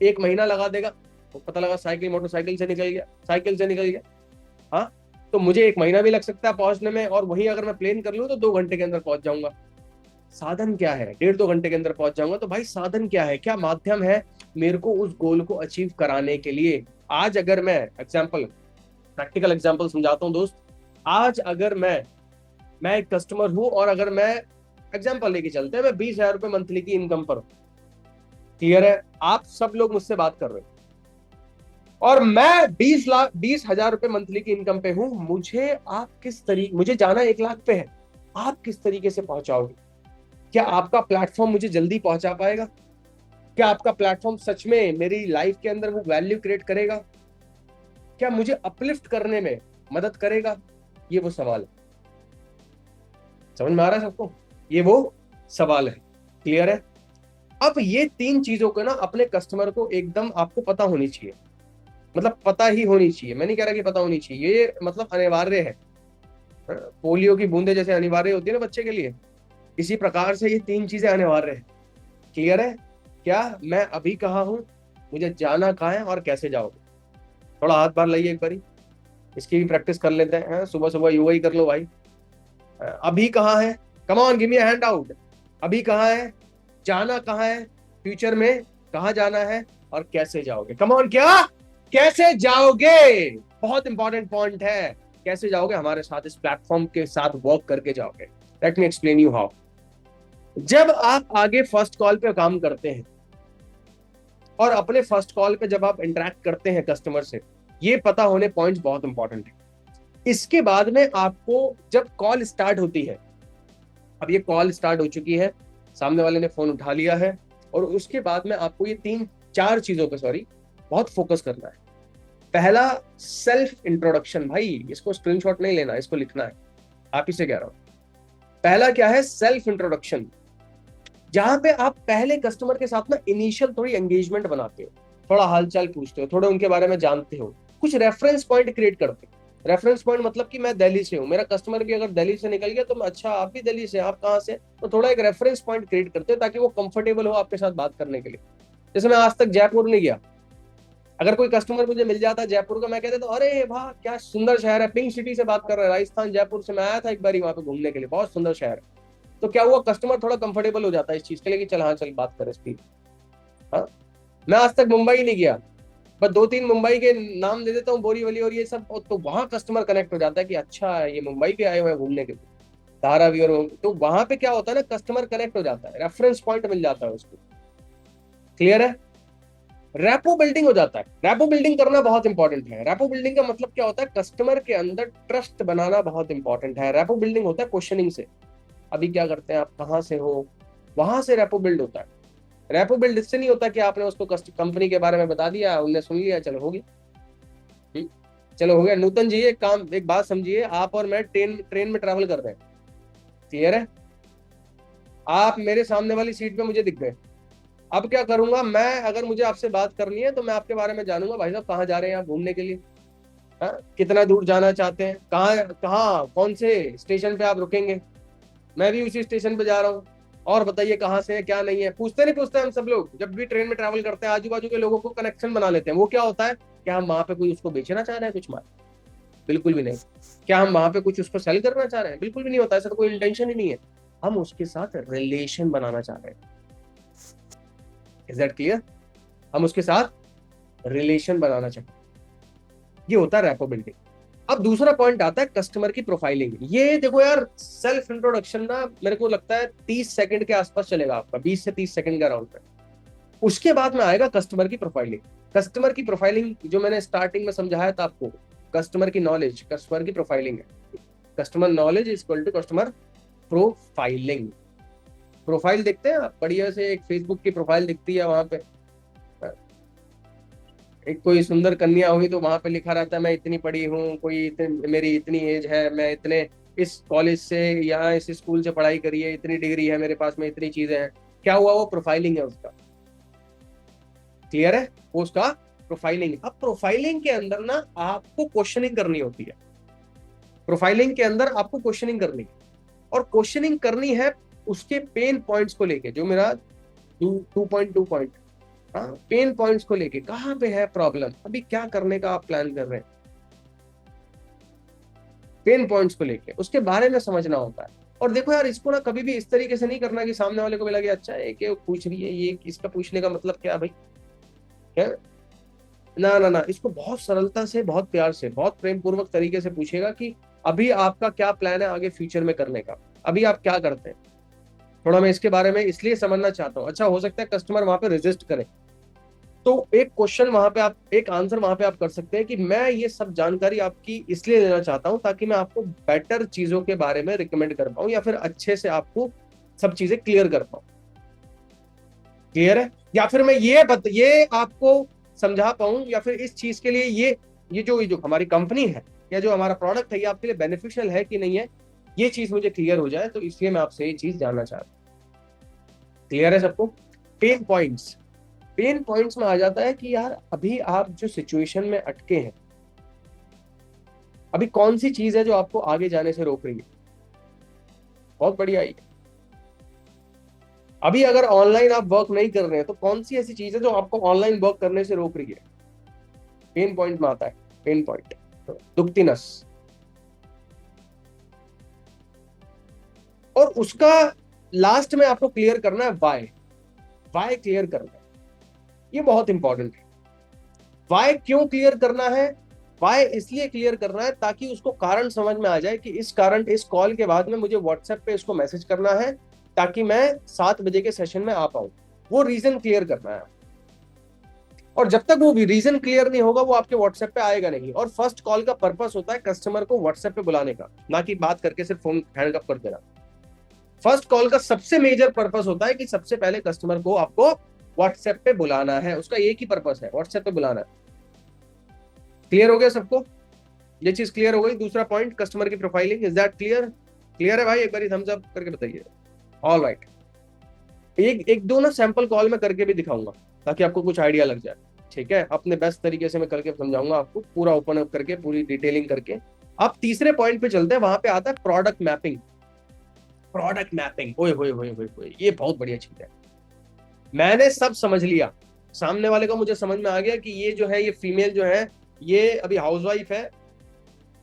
1 महीना लगा देगा, तो पता लगा साइकिल मोटरसाइकिल से निकल गया, साइकिल से निकल गया, हाँ, तो मुझे 1 महीना भी लग सकता है पहुंचने में, और वहीं अगर मैं प्लेन कर लूं तो 2 घंटे के अंदर पहुंच जाऊंगा। साधन क्या है, 1.5-2 घंटे के अंदर पहुंच जाऊंगा। तो भाई साधन क्या है, क्या माध्यम है मेरे को उस गोल को अचीव कराने के लिए। आज अगर मैं एग्जाम्पल, प्रैक्टिकल एग्जाम्पल समझाता हूँ दोस्त, आज अगर मैं एक कस्टमर हूं, और अगर मैं एग्जाम्पल लेके चलते हैं, मैं 20,000 रुपए मंथली की इनकम पर हूं, क्लियर है, आप सब लोग मुझसे बात कर रहे हो, और मैं 20,000 रुपए मंथली की इनकम पे हूं, मुझे आप किस तरीके, मुझे जाना 1 लाख पे है, आप किस तरीके से पहुंचाओगे। क्या आपका प्लेटफॉर्म मुझे जल्दी पहुंचा पाएगा, क्या आपका प्लेटफॉर्म सच में मेरी लाइफ के अंदर वो वैल्यू क्रिएट करेगा, क्या मुझे अपलिफ्ट करने में मदद करेगा, ये वो सवाल है। समझ में आ रहा है सबको, ये वो सवाल है, क्लियर है। अब ये 3 चीजों को ना अपने कस्टमर को एकदम आपको पता होनी चाहिए, मतलब पता ही होनी चाहिए, मैं नहीं कह रहा कि पता होनी चाहिए, ये मतलब अनिवार्य है। पोलियो की बूंदे जैसे अनिवार्य होती है ना बच्चे के लिए, इसी प्रकार से ये 3 चीजें अनिवार्य है, क्लियर है। क्या, मैं अभी कहाँ हूं, मुझे जाना कहाँ है, और कैसे जाओगे। थोड़ा हाथ बाहर लाइए एक बारी, इसकी भी प्रैक्टिस कर लेते हैं, सुबह सुबह योगा ही कर लो भाई। अभी कहाँ है, कम on give me a hand out, अभी कहाँ है, जाना कहाँ है, फ्यूचर में कहाँ जाना है, और कैसे जाओगे। कम ऑन, क्या, कैसे जाओगे, बहुत इंपॉर्टेंट पॉइंट है, कैसे जाओगे, हमारे साथ इस प्लेटफॉर्म के साथ वर्क करके जाओगे। Let me explain you how. जब आप आगे फर्स्ट कॉल पे काम करते हैं, और अपने फर्स्ट कॉल पे जब आप इंटरेक्ट करते हैं कस्टमर से, ये पता होने पॉइंट्स बहुत इंपॉर्टेंट है। इसके बाद में आपको जब कॉल स्टार्ट होती है, अब ये कॉल स्टार्ट हो चुकी है, सामने वाले ने फोन उठा लिया है, और उसके बाद में आपको ये 3-4 चीजों पे बहुत फोकस करना है। पहला, सेल्फ इंट्रोडक्शन, भाई इसको स्क्रीनशॉट नहीं लेना, इसको लिखना है, आप ही से कह रहा हूं। पहला क्या है, सेल्फ इंट्रोडक्शन, जहां पे आप पहले कस्टमर के साथ ना इनिशियल थोड़ी एंगेजमेंट बनाते हो, थोड़ा हालचाल पूछते हो, थोड़े उनके बारे में जानते हो, कुछ रेफरेंस पॉइंट क्रिएट करते हो। रेफरेंस पॉइंट मतलब कि मैं दिल्ली से हूँ, मेरा कस्टमर भी अगर दिल्ली से निकल गया तो मैं, अच्छा आप भी दिल्ली से, आप कहाँ से, तो थोड़ा एक रेफरेंस पॉइंट क्रिएट करते हो ताकि वो कंफर्टेबल हो आपके साथ बात करने के लिए। जैसे मैं आज तक जयपुर नहीं गया, अगर कोई कस्टमर मुझे मिल जाता जयपुर का, मैं कहता तो अरे वाह क्या सुंदर शहर है, पिंक सिटी से बात कर रहा है, राजस्थान जयपुर से मैं आया था एक बार वहां पे घूमने के लिए, बहुत सुंदर शहर है। तो क्या हुआ, कस्टमर थोड़ा कंफर्टेबल हो जाता है इस चीज के लिए कि चल हाँ चल बात करें स्पीड। हाँ, मैं आज तक मुंबई नहीं गया, बस 2-3 मुंबई के नाम दे देता हूँ, बोरीवली और ये सब, तो वहां कस्टमर कनेक्ट हो जाता है कि अच्छा ये मुंबई पे आए हुए हैं घूमने के लिए, धारावी और तो वहां पे क्या होता है ना, कस्टमर कनेक्ट हो जाता है, रेफरेंस पॉइंट मिल जाता है उसको। क्लियर है? रैपो बिल्डिंग हो जाता है। रैपो बिल्डिंग करना बहुत इंपॉर्टेंट है। रैपो बिल्डिंग का मतलब क्या होता है, कस्टमर के अंदर ट्रस्ट बनाना बहुत इंपॉर्टेंट है। रैपो बिल्डिंग होता है क्वेश्चनिंग से, अभी क्या करते हैं आप, कहाँ से हो, वहां से रैपो बिल्ड होता है। रैपो बिल्ड इससे नहीं होता कि आपने उसको कंपनी के बारे में बता दिया, उनने सुन लिया, चलो हो गया। हम्म, चलो हो गया। नूतन जी एक काम, एक बात समझिए, आप और मैं ट्रेन ट्रेन में ट्रैवल कर रहे हैं, क्लियर है? आप मेरे सामने वाली सीट पे मुझे दिख गए, अब क्या करूंगा मैं, अगर मुझे आपसे बात करनी है तो मैं आपके बारे में जानूंगा, भाई साहब कहाँ जा रहे हैं आप घूमने के लिए, हाँ? कितना दूर जाना चाहते हैं, कहाँ कहाँ कौन से स्टेशन पे आप रुकेंगे, मैं भी उसी स्टेशन पे जा रहा हूँ, और बताइए कहाँ से है क्या नहीं है, पूछते नहीं पूछते हम सब लोग जब भी ट्रेन में ट्रैवल करते हैं, आजू बाजू के लोगों को कनेक्शन बना लेते हैं। वो क्या होता है, क्या हम वहां पे कोई उसको बेचना चाह रहे हैं कुछ माल? बिल्कुल भी नहीं। क्या हम वहां पे कुछ उसको सेल करना चाह रहे हैं? बिल्कुल भी नहीं होता, ऐसा तो कोई इंटेंशन ही नहीं है। हम उसके साथ रिलेशन बनाना चाह रहे हैं। Is that clear? हम उसके साथ रिलेशन बनाना चाहते हैं, ये होता है रैपो बिल्डिंग। अब दूसरा पॉइंट आता है कस्टमर की प्रोफाइलिंग। ये देखो यार, सेल्फ इंट्रोडक्शन ना मेरे को लगता है 30 सेकंड के आसपास चलेगा आपका, 20 से 30 सेकंड का राउंड पे। उसके बाद में आएगा कस्टमर की प्रोफाइलिंग। कस्टमर की प्रोफाइलिंग जो मैंने स्टार्टिंग में समझाया था आपको, कस्टमर की नॉलेज कस्टमर की प्रोफाइलिंग है। Customer knowledge is equal to customer profiling. Profile देखते हैं आप, बढ़िया से एक फेसबुक की प्रोफाइल दिखती है, वहां पे एक कोई सुंदर कन्या हुई तो वहां पे लिखा रहता है मैं इतनी पढ़ी हूँ, मेरी इतनी एज है, मैं इतने इस कॉलेज से या इस स्कूल से पढ़ाई करी है, इतनी डिग्री है मेरे पास में, इतनी चीजें हैं। क्या हुआ, वो प्रोफाइलिंग है उसका। क्लियर है? वो उसका प्रोफाइलिंग। अब प्रोफाइलिंग के अंदर ना आपको क्वेश्चनिंग करनी होती है। प्रोफाइलिंग के अंदर आपको क्वेश्चनिंग करनी है, और क्वेश्चनिंग करनी है उसके पेन पॉइंट्स को लेके, जो मेरा 2.2 पॉइंट, हाँ, पेन पॉइंट्स को लेके, कहाँ पे है प्रॉब्लम, अभी क्या करने का आप प्लान कर रहे हैं, पेन पॉइंट्स को लेके उसके बारे में समझना होता है। और देखो यार, इसको ना कभी भी इस तरीके से नहीं करना कि सामने वाले को भी लगे अच्छा है कि पूछ रही है, ये इसका पूछने का मतलब क्या है भाई, क्या? ना ना ना, इसको बहुत सरलता से, बहुत प्यार से, बहुत प्रेम पूर्वक तरीके से पूछेगा कि अभी आपका क्या प्लान है आगे फ्यूचर में करने का, अभी आप क्या करते हैं, थोड़ा मैं इसके बारे में इसलिए समझना चाहता हूँ। अच्छा, हो सकता है कस्टमर वहां पे रेजिस्ट करे, तो एक क्वेश्चन वहां पे आप, एक आंसर वहां पे आप कर सकते हैं कि मैं ये सब जानकारी आपकी इसलिए लेना चाहता हूं ताकि मैं आपको बेटर चीजों के बारे में रिकमेंड कर पाऊं, या फिर अच्छे से आपको सब चीजें क्लियर कर पाऊं। क्लियर है? या फिर मैं ये आपको समझा पाऊं, या फिर इस चीज के लिए ये जो हमारी कंपनी है या जो हमारा प्रोडक्ट है, ये आपके लिए बेनिफिशियल है कि नहीं है, ये चीज मुझे क्लियर हो जाए, तो इसलिए मैं आपसे ये चीज जानना चाहता हूँ। क्लियर है सबको? पेन पॉइंट्स, पेन पॉइंट्स में आ जाता है कि यार अभी आप जो सिचुएशन में अटके हैं, अभी कौन सी चीज है जो आपको आगे जाने से रोक रही है। बहुत बढ़िया है। अभी अगर ऑनलाइन आप वर्क नहीं कर रहे हैं तो कौन सी ऐसी चीज है जो आपको ऑनलाइन वर्क करने से रोक रही है, पेन पॉइंट में आता है। पेन पॉइंट, दुखती नस, और उसका लास्ट में आपको क्लियर करना है वाई। वाई क्लियर करना है, ये बहुत इंपॉर्टेंट है। वाई क्यों क्लियर करना है? वाई इसलिए क्लियर करना है ताकि उसको कारण समझ में आ जाए कि इस कारण, इस कॉल के बाद में मुझे व्हाट्सएप पे इसको मैसेज करना है ताकि मैं 7 बजे के सेशन में आ पाऊं। वो रीजन क्लियर करना है, और जब तक वो भी रीजन क्लियर नहीं होगा वो आपके व्हाट्सएप पे आएगा नहीं। और फर्स्ट कॉल का पर्पस होता है कस्टमर को व्हाट्सएप पे बुलाने का, ना कि बात करके सिर्फ फोन हैंग अप कर देना। फर्स्ट कॉल का सबसे मेजर पर्पस होता है कि सबसे पहले कस्टमर को आपको व्हाट्सएप पे बुलाना है, उसका एक ही पर्पस है, व्हाट्सएप पे बुलाना है। क्लियर हो गया सबको? ये चीज क्लियर हो गई। दूसरा पॉइंट, कस्टमर की profiling, is that clear? Clear है भाई? एक बार थम्स अप करके बताइए। All right. एक दो ना सैंपल कॉल में करके भी दिखाऊंगा ताकि आपको कुछ आइडिया लग जाए। ठीक है, अपने बेस्ट तरीके से मैं करके समझाऊंगा आपको, पूरा ओपन अप करके, पूरी डिटेलिंग करके। अब तीसरे पॉइंट पे चलते हैं, वहां पे आता है प्रोडक्ट मैपिंग। प्रोडक्ट मैपिंग, ओए होए होए होए होए, ये बहुत बढ़िया चीज है। मैंने सब समझ लिया, सामने वाले को मुझे समझ में आ गया कि ये जो है, ये फीमेल जो है, ये अभी हाउसवाइफ है,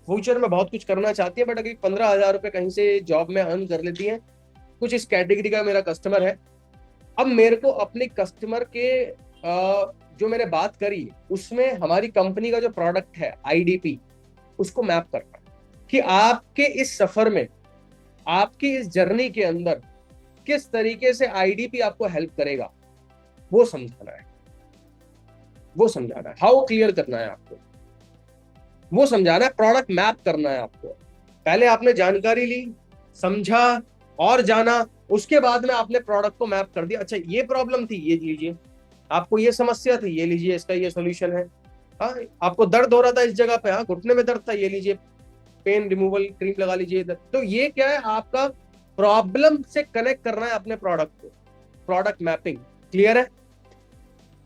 फ्यूचर में बहुत कुछ करना चाहती है, बट अभी 15,000 रुपए कहीं से जॉब में अर्न कर लेती है। कुछ इस कैटेगरी का मेरा कस्टमर है, अब मेरे को अपने कस्टमर के जो मैंने बात करी उसमें हमारी कंपनी का जो प्रोडक्ट है आईडीपी, उसको मैप करना है कि आपके इस सफर में, आपकी इस जर्नी के अंदर किस तरीके से आईडीपी आपको हेल्प करेगा, वो समझाना है, वो समझाना है, हाउ क्लियर करना है आपको, वो समझाना है, प्रोडक्ट मैप करना है आपको। पहले आपने जानकारी ली, समझा और जाना, उसके बाद में आपने प्रोडक्ट को मैप कर दिया। अच्छा ये प्रॉब्लम थी, ये लीजिए, आपको ये समस्या थी, ये लीजिए, इसका ये सोल्यूशन है। हाँ, आपको दर्द हो रहा था इस जगह पे, हाँ घुटने में दर्द था, ये लीजिए पेन रिमूवल क्रीम लगा लीजिए इधर। तो ये क्या है, आपका प्रॉब्लम से कनेक्ट करना है अपने प्रोडक्ट को, प्रोडक्ट मैपिंग। क्लियर है?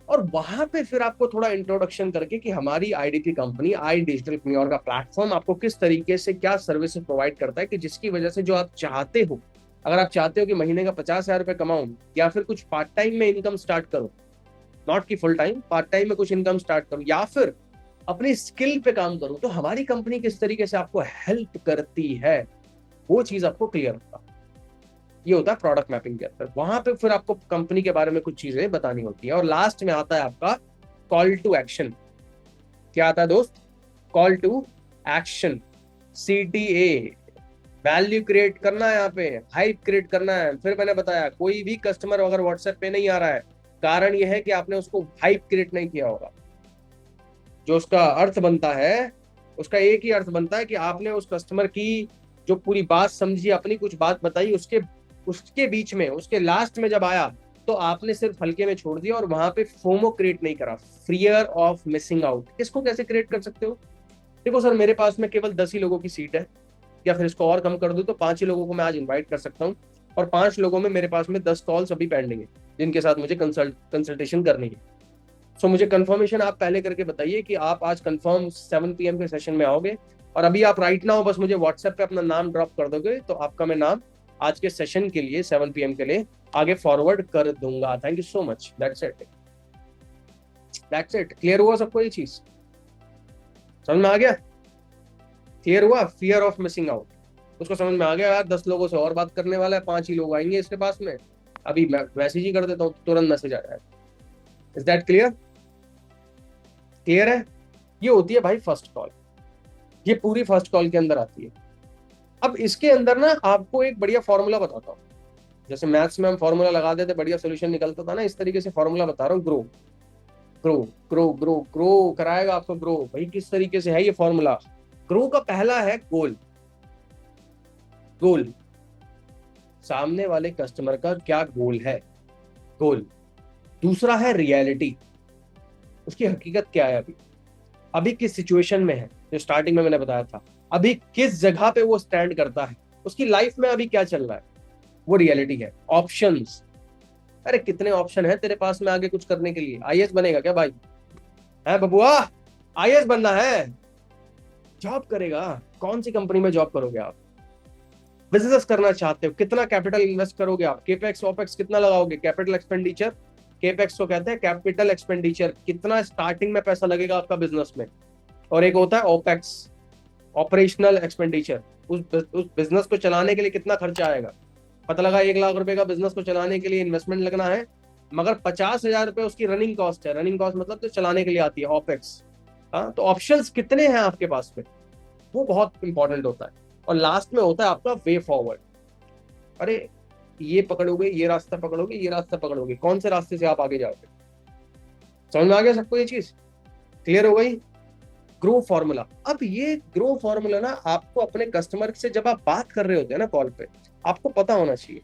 और वहां पे फिर आपको थोड़ा इंट्रोडक्शन करके कि हमारी आईडीपी कंपनी, आई डिजिटल प्रीमियर का प्लेटफॉर्म आपको किस तरीके से क्या सर्विसेज प्रोवाइड करता है, कि जिसकी वजह से जो आप चाहते हो, अगर आप चाहते हो कि महीने का 50,000 रुपए कमाऊं या फिर कुछ पार्ट टाइम में इनकम स्टार्ट करो, नॉट की फुल टाइम, पार्ट टाइम में कुछ इनकम स्टार्ट करूं या फिर अपनी स्किल पे काम करूं, तो हमारी कंपनी किस तरीके से आपको हेल्प करती है, वो चीज आपको क्लियर होगा। ये होता है प्रोडक्ट मैपिंग के अंदर। वहां पे फिर आपको कंपनी के बारे में कुछ चीजें बतानी होती है, और लास्ट में आता है आपका कॉल टू एक्शन। क्या आता है दोस्त? Call to action, CTA, value create करना है, यहाँ पे हाइप क्रिएट करना है। फिर मैंने बताया कोई भी कस्टमर अगर व्हाट्सएप पे नहीं आ रहा है, कारण यह है कि आपने उसको हाइप क्रिएट नहीं किया होगा। जो उसका अर्थ बनता है, उसका एक ही अर्थ बनता है कि आपने उस कस्टमर की जो पूरी बात समझी, अपनी कुछ बात बताई, उसके उसके बीच में, उसके लास्ट में जब आया तो आपने सिर्फ हल्के में छोड़ दिया और वहां पे फोमो क्रिएट नहीं करा, फियर ऑफ मिसिंग आउट। इसको कैसे क्रिएट कर सकते हो? देखो सर, मेरे पास में केवल 10 ही लोगों की सीट है, या फिर इसको और कम कर दूं तो 5 ही लोगों को मैं आज इन्वाइट कर सकता हूँ, और 5 लोगों में मेरे पास में 10 कॉल्स अभी पेंडिंग है जिनके साथ मुझे कंसल्टेशन करनी है। सो मुझे कंफर्मेशन आप पहले करके बताइए कि आप आज कंफर्म 7 PM के सेशन में आओगे, और अभी आप राइट नाउ बस मुझे व्हाट्सएप पे अपना नाम ड्रॉप कर दोगे तो आपका मैं नाम आज के सेशन के लिए 7 PM के लिए आगे फॉरवर्ड कर दूंगा। Thank you so much. That's it, that's it. Clear हुआ सबको? ये चीज समझ में आ गया? क्लियर हुआ? फियर ऑफ मिसिंग आउट, उसको समझ में आ गया यार। 10 लोगों से और बात करने वाला है, 5 ही लोग आएंगे इसके पास में, अभी मैं मैसेज ही कर देता हूँ, तुरंत मैसेज आ जाएगा। Is that clear? क्लियर है? ये होती है भाई फर्स्ट कॉल, ये पूरी फर्स्ट कॉल के अंदर आती है। अब इसके अंदर ना आपको एक बढ़िया फॉर्मूला बताता हूँ, जैसे मैथ्स में हम फॉर्मूला लगा देते बढ़िया सोल्यूशन निकलता था ना, इस तरीके से फॉर्मूला बता रहा हूँ। Grow grow grow grow grow कराएगा आपको ग्रो। भाई किस तरीके से है ये फॉर्मूला? ग्रो का पहला है गोल, गोल, सामने वाले कस्टमर का क्या गोल है, गोल। दूसरा है रियलिटी, उसकी हकीकत क्या है, अभी अभी किस सिचुएशन में है, जो स्टार्टिंग में मैंने बताया था, अभी किस जगह पे वो स्टैंड करता है, उसकी लाइफ में अभी क्या चल रहा है, वो रियलिटी है। ऑप्शंस, अरे कितने ऑप्शन है तेरे पास में आगे कुछ करने के लिए? आईएएस बनेगा क्या भाई? है बबुआ, आईएएस बनना है? जॉब करेगा, कौन सी कंपनी में जॉब करोगे आप? बिजनेस करना चाहते हो, कितना कैपिटल इन्वेस्ट करोगे आप? केपेक्स ओपेक्स कितना लगाओगे? कैपिटल एक्सपेंडिचर, केपेक्स को कहते हैं कैपिटल एक्सपेंडिचर, कितना स्टार्टिंग में पैसा लगेगा आपका बिजनेस में। और एक होता है ओपेक्स, ऑपरेशनल एक्सपेंडिचर, उस बिजनेस को चलाने के लिए कितना खर्चा आएगा। पता लगा 1 लाख रुपए का बिजनेस को चलाने के लिए इन्वेस्टमेंट लगना है, मगर 50,000 रुपए उसकी रनिंग कॉस्ट है। रनिंग कॉस्ट मतलब जो चलाने के लिए आती है, ऑपेक्स। हाँ, तो ऑप्शंस कितने हैं आपके पास में, वो बहुत इंपॉर्टेंट होता है। और लास्ट में होता है आपका वे फॉरवर्ड। अरे ये पकड़ोगे, ये रास्ता पकड़ोगे, ये रास्ता पकड़ोगे, कौन से रास्ते से आप आगे जाओगे? समझ में आ गया सबको? ये चीज क्लियर हो गई? Grow formula. अब ये ग्रो फॉर्मूला ना आपको अपने कस्टमर से जब आप बात कर रहे होते हैं ना कॉल पे, आपको पता होना चाहिए,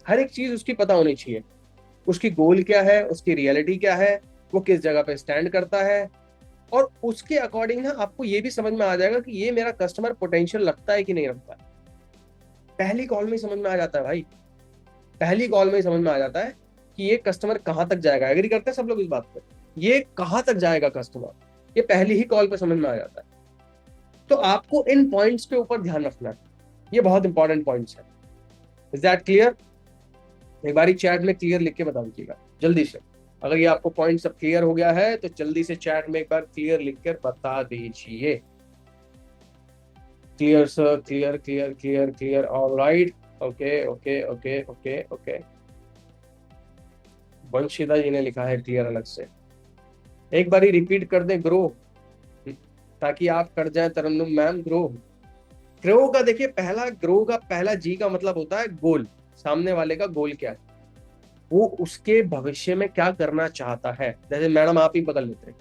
हर एक चीज उसकी पता होनी चाहिए। उसकी गोल क्या है, उसकी रियलिटी क्या है, वो किस जगह पे स्टैंड करता है, और उसके अकॉर्डिंग ना आपको ये भी समझ में आ जाएगा कि ये मेरा कस्टमर पोटेंशियल रखता है कि नहीं रखता है। पहली कॉल में ही समझ में आ जाता है भाई, पहली कॉल में ही समझ में आ जाता है कि ये कस्टमर कहां तक जाएगा। एग्री करते हैं सब लोग इस बात पे? ये कहां तक जाएगा कस्टमर, ये पहली ही कॉल पे समझ में आ जाता है। तो आपको इन पॉइंट्स के ऊपर ध्यान रखना है, ये बहुत इंपॉर्टेंट पॉइंट्स है। Is that clear? एक बारी चैट में क्लियर लिख के बता दीजिएगा जल्दी से। अगर ये आपको पॉइंट सब क्लियर हो गया है तो जल्दी से चैट में एक बार क्लियर लिख कर बता दीजिए। Clear sir, clear clear clear clear, alright, okay okay okay okay okay. Vanshita ji ने लिखा है क्लियर अलग से। एक बार ही रिपीट कर दें, ग्रो, ताकि आप कर जाए तरन्नुम मैम। ग्रो, ग्रो का देखिए, पहला ग्रो का पहला जी का मतलब होता है गोल। सामने वाले का गोल क्या है, वो उसके भविष्य में क्या करना चाहता है। जैसे मैडम आप ही बदल लेते हैं,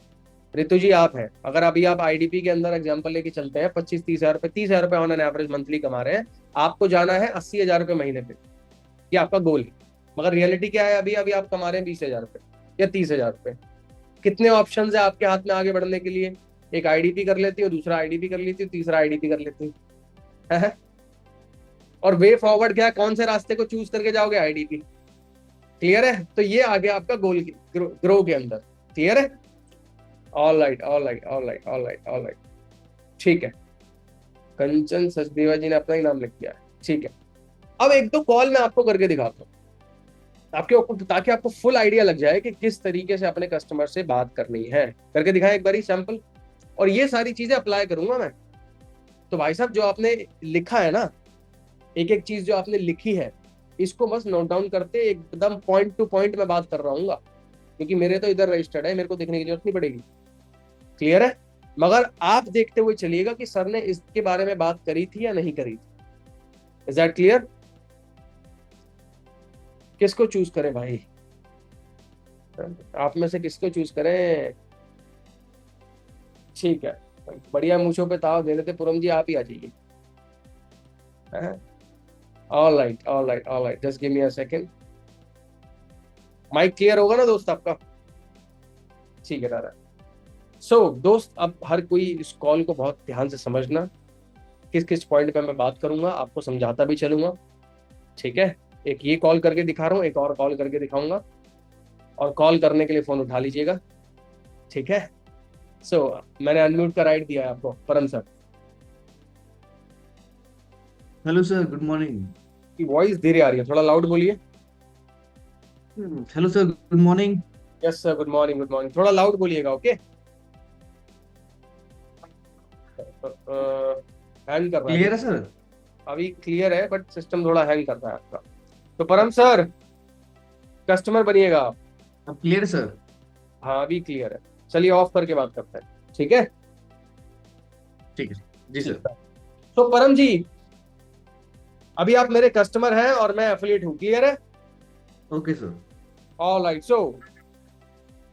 रितु जी आप हैं, अगर अभी आप आईडीपी के अंदर एग्जांपल लेके चलते हैं, 25-30 हजार रुपए, 30 हजार रुपए ऑन एन एवरेज मंथली कमा रहे हैं, आपको जाना है 80 हजार रुपए महीने पे, ये आपका गोल है। मगर रियलिटी क्या है, अभी अभी आप कमा रहे हैं 20 हजार रुपए या 30 हजार रुपए। कितने ऑप्शन है आपके हाथ में आगे बढ़ने के लिए, एक आईडीपी कर लेती हो, दूसरा आईडीपी कर लेती हो, तीसरा आईडीपी कर लेती हो, है? और वे फॉरवर्ड क्या है, कौन से रास्ते को चूज करके जाओगे, आईडीपी। क्लियर है, तो ये आ गया आपका गोल ग्रो के अंदर। क्लियर है, all right all right all right all right all right, ठीक है। कंचन सचदेवा जी ने अपना ही नाम लिख दिया है, ठीक है। अब एक दो कॉल मैं आपको करके दिखाता हूँ, आपके, ताकि आपको फुल आइडिया लग जाए कि किस तरीके से अपने कस्टमर से बात करनी है। करके दिखाएं एक बारी सैंपल, और ये सारी चीजें अप्लाई करूंगा मैं। तो भाई साहब जो आपने लिखा है ना, एक एक चीज जो आपने लिखी है, इसको बस नोट डाउन करते, एकदम पॉइंट टू पॉइंट मैं बात कर रहा हूँ, क्योंकि मेरे तो इधर रजिस्टर्ड है, मेरे को देखने की जरूरत नहीं पड़ेगी। क्लियर है, मगर आप देखते हुए चलिएगा कि सर ने इसके बारे में बात करी थी या नहीं करी थी। Is that clear? किसको चूज करें भाई, आप में से किसको चूज करें? ठीक है, बढ़िया, मूछों पे ताव दे रहे थे पूरम जी, आप ही आ जाइए। All right all right all right, just give me a second. Mic clear होगा ना दोस्त आपका? ठीक है दादा। सो दोस्त, अब हर कोई इस कॉल को बहुत ध्यान से समझना, किस किस पॉइंट पे मैं बात करूंगा, आपको समझाता भी चलूंगा। ठीक है, एक ये कॉल करके दिखा रहा हूँ, एक और कॉल करके दिखाऊंगा, और कॉल करने के लिए फोन उठा लीजिएगा। ठीक है, सो मैंने अनम्यूट का राइट दिया है आपको, परम sir. Hello sir, good morning. की वॉइस धीरे आ रही है, थोड़ा लाउड बोलिए। Hello sir, good morning. Yes sir, good morning, good morning, थोड़ा लाउड बोलिएगा, ओके। हैंग कर रहा है क्लियर अभी। है सर? अभी क्लियर है, बट सिस्टम थोड़ा हैंग कर रहा है आपका। तो परम सर, कस्टमर बनिएगा आप। अब क्लियर है सर? हाँ अभी क्लियर है, चलिए ऑफ करके बात करते हैं, ठीक है। ठीक है जी ठीक सर। है, तो परम जी, अभी आप मेरे कस्टमर हैं और मैं एफिलिएट हूँ, क्लियर है? Okay sir. All right, so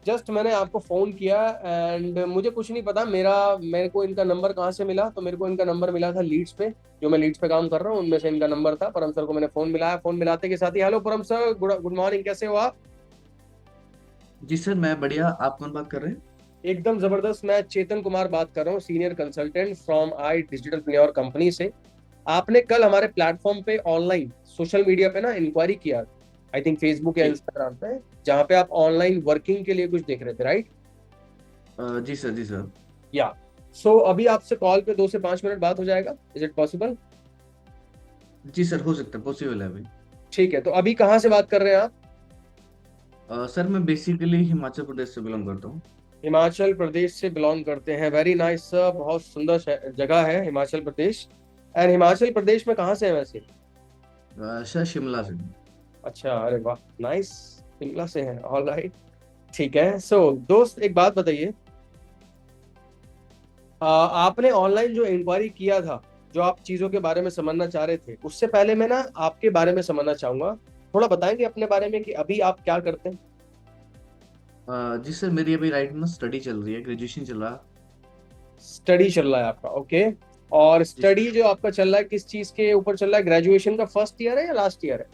just मैंने आपको फोन किया, एंड मुझे कुछ नहीं पता, मेरे को इनका नंबर कहाँ से मिला, तो मेरे को इनका नंबर मिला था लीड्स पे, जो मैं लीड्स पे काम कर रहा हूँ उनमें से इनका नंबर था। परम सर को मैंने फोन मिलाया, फोन मिलाते के साथ ही, हेलो परम सर, गुड मॉर्निंग, कैसे हो आप? जी सर, मैं बढ़िया। आप कौन बात कर रहे हैं? एकदम जबरदस्त, मैं चेतन कुमार बात कर रहा हूँ, senior consultant from I digital player company से। आपने कल हमारे प्लेटफॉर्म पे ऑनलाइन सोशल मीडिया पे ना इंक्वायरी किया, आई थिंक फेसबुक या जी। इंस्टाग्राम पे, जहाँ पे आप ऑनलाइन वर्किंग के लिए कुछ देख रहे थे, राइट? जी सर, जी सर। या सो अभी आपसे कॉल पे 2 से 5 मिनट बात हो जाएगा, इज इट पॉसिबल? जी सर, हो सकता है, पॉसिबल है अभी। ठीक है, तो अभी कहाँ से बात कर रहे हैं आप? सर, मैं बेसिकली हिमाचल प्रदेश से बिलोंग करता हूँ। हिमाचल प्रदेश से बिलोंग करते हैं, वेरी नाइस सर, बहुत सुंदर जगह है हिमाचल प्रदेश। एंड हिमाचल प्रदेश में कहाँ से है वैसे? सर, शिमला से। अच्छा, अरे वाह, नाइस, शिमला से हैं, ऑल राइट, ठीक है। सो दोस्त एक बात बताइए, आपने ऑनलाइन जो इंक्वायरी किया था, जो आप चीजों के बारे में समझना चाह रहे थे, उससे पहले मैं ना आपके बारे में समझना चाहूंगा। थोड़ा बताएंगे अपने बारे में कि अभी आप क्या करते हैं? जी सर, मेरी अभी राइट में स्टडी चल रही है, ग्रेजुएशन चल रहा है। स्टडी चल रहा है आपका, ओके। और जी सर। स्टडी जो आपका चल रहा है, किस चीज के ऊपर चल रहा है? ग्रेजुएशन का फर्स्ट ईयर है या लास्ट ईयर है?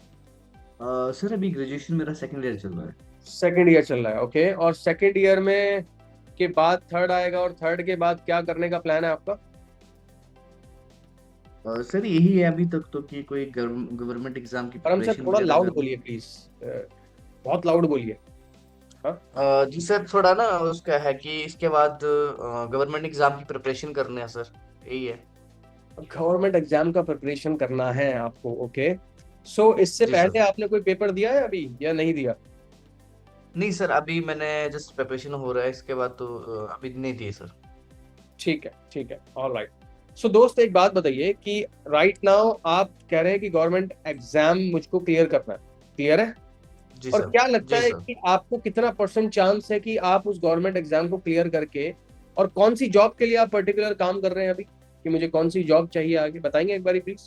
सर, अभी ग्रेजुएशन मेरा सेकंड ईयर चल रहा है। सेकेंड ईयर चल रहा है, ओके। और सेकेंड ईयर में के बाद थर्ड आएगा, और थर्ड के बाद क्या करने का प्लान है आपका? सर, यही है अभी तक तो कि कोई गवर्नमेंट एग्जाम की परम सर प्रिपरेशन थोड़ा वगैरह लाउड कर। बोलिए प्लीज, बहुत लाउड बोलिए। हाँ, जी सर, थोड़ा ना उसका है कि इसके बाद गवर्नमेंट एग्जाम की प्रिपरेशन करने हैं सर, यही है। गवर्नमेंट एग्जाम का प्रिपरेशन करना है आपको, ओके। सो इससे जी सर। पहले आपने कोई पेपर दिया है अभी या नहीं दिया? नहीं सर, अभी मैंने जस्ट प्रिपरेशन हो रहा है, इसके बाद तो अभी नहीं दिए सर। ठीक है, ठीक है, ऑल राइट। सो दोस्त एक बात बताइए कि राइट नाउ आप कह रहे हैं कि गवर्नमेंट एग्जाम मुझको क्लियर करना है, क्लियर है? जी और सर। क्या लगता जी है सर। कि आपको कितना परसेंट चांस है कि आप उस गवर्नमेंट एग्जाम को क्लियर करके, और कौन सी जॉब के लिए आप पर्टिकुलर काम कर रहे हैं अभी, कि मुझे कौन सी जॉब चाहिए आगे, बताएंगे एक बार प्लीज?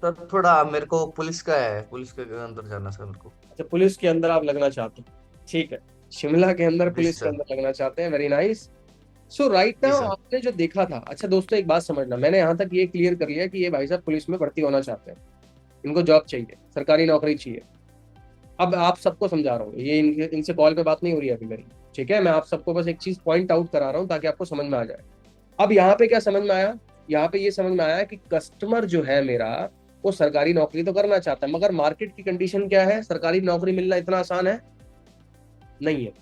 सर थोड़ा मेरे को पुलिस का है, पुलिस के अंदर जाना सर मेरे को। अच्छा, पुलिस के अंदर आप लगना चाहते हैं, ठीक है। शिमला के अंदर जी पुलिस के सर। अंदर लगना चाहते हैं, वेरी नाइस। सो राइट जी नाउ सर। आपने जो देखा था, अच्छा दोस्तों एक बात समझना, मैंने यहाँ तक ये क्लियर कर लिया कि ये भाई साहब पुलिस में भर्ती होना चाहते हैं, इनको जॉब चाहिए, सरकारी नौकरी चाहिए। अब आप सबको समझा रहा हूँ, ये इनसे कॉल पे बात नहीं हो रही है अभी मेरी, ठीक है। मैं आप सबको बस एक चीज पॉइंट आउट करा रहा हूँ ताकि आपको समझ में आ जाए। अब यहाँ पे क्या समझ में आया? यहाँ पे ये समझ में आया कि कस्टमर जो है मेरा, वो सरकारी नौकरी तो करना चाहता है, मगर मार्केट की कंडीशन क्या है, सरकारी नौकरी मिलना इतना आसान है नहीं है।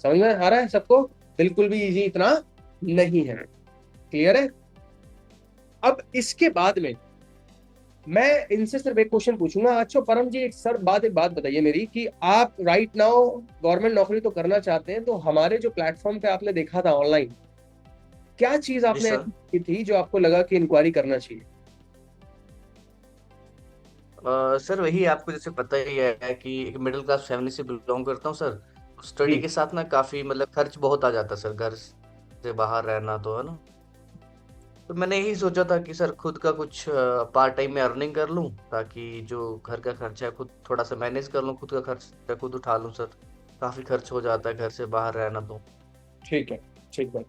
समझ में आ रहा है सबको? बिल्कुल भी इजी इतना नहीं है। क्लियर है? अब इसके बाद में मैं इनसे सिर्फ एक क्वेश्चन पूछूंगा। अच्छा परम जी, एक बात बताइए मेरी, कि आप राइट नाउ गवर्नमेंट नौकरी तो करना चाहते हैं, तो हमारे जो प्लेटफॉर्म पे आपने देखा था ऑनलाइन, क्या चीज जी आपने सर। ऐसी की थी जो आपको लगा कि इंक्वायरी करना चाहिए? सर वही आपको जैसे पता ही है कि एक मिडिल क्लास फैमिली से बिलोंग करता हूँ सर। स्टडी जी। के साथ ना काफी मतलब खर्च बहुत आ जाता है सर, घर से बाहर रहना तो है ना। तो मैंने यही सोचा था कि सर खुद का कुछ पार्ट टाइम में अर्निंग कर लूं, ताकि जो घर का खर्चा है खुद थोड़ा सा मैनेज कर लूं, खुद का खर्चा खुद उठा लूं सर। काफी खर्च हो जाता है घर से बाहर रहना तो। ठीक है, ठीक है।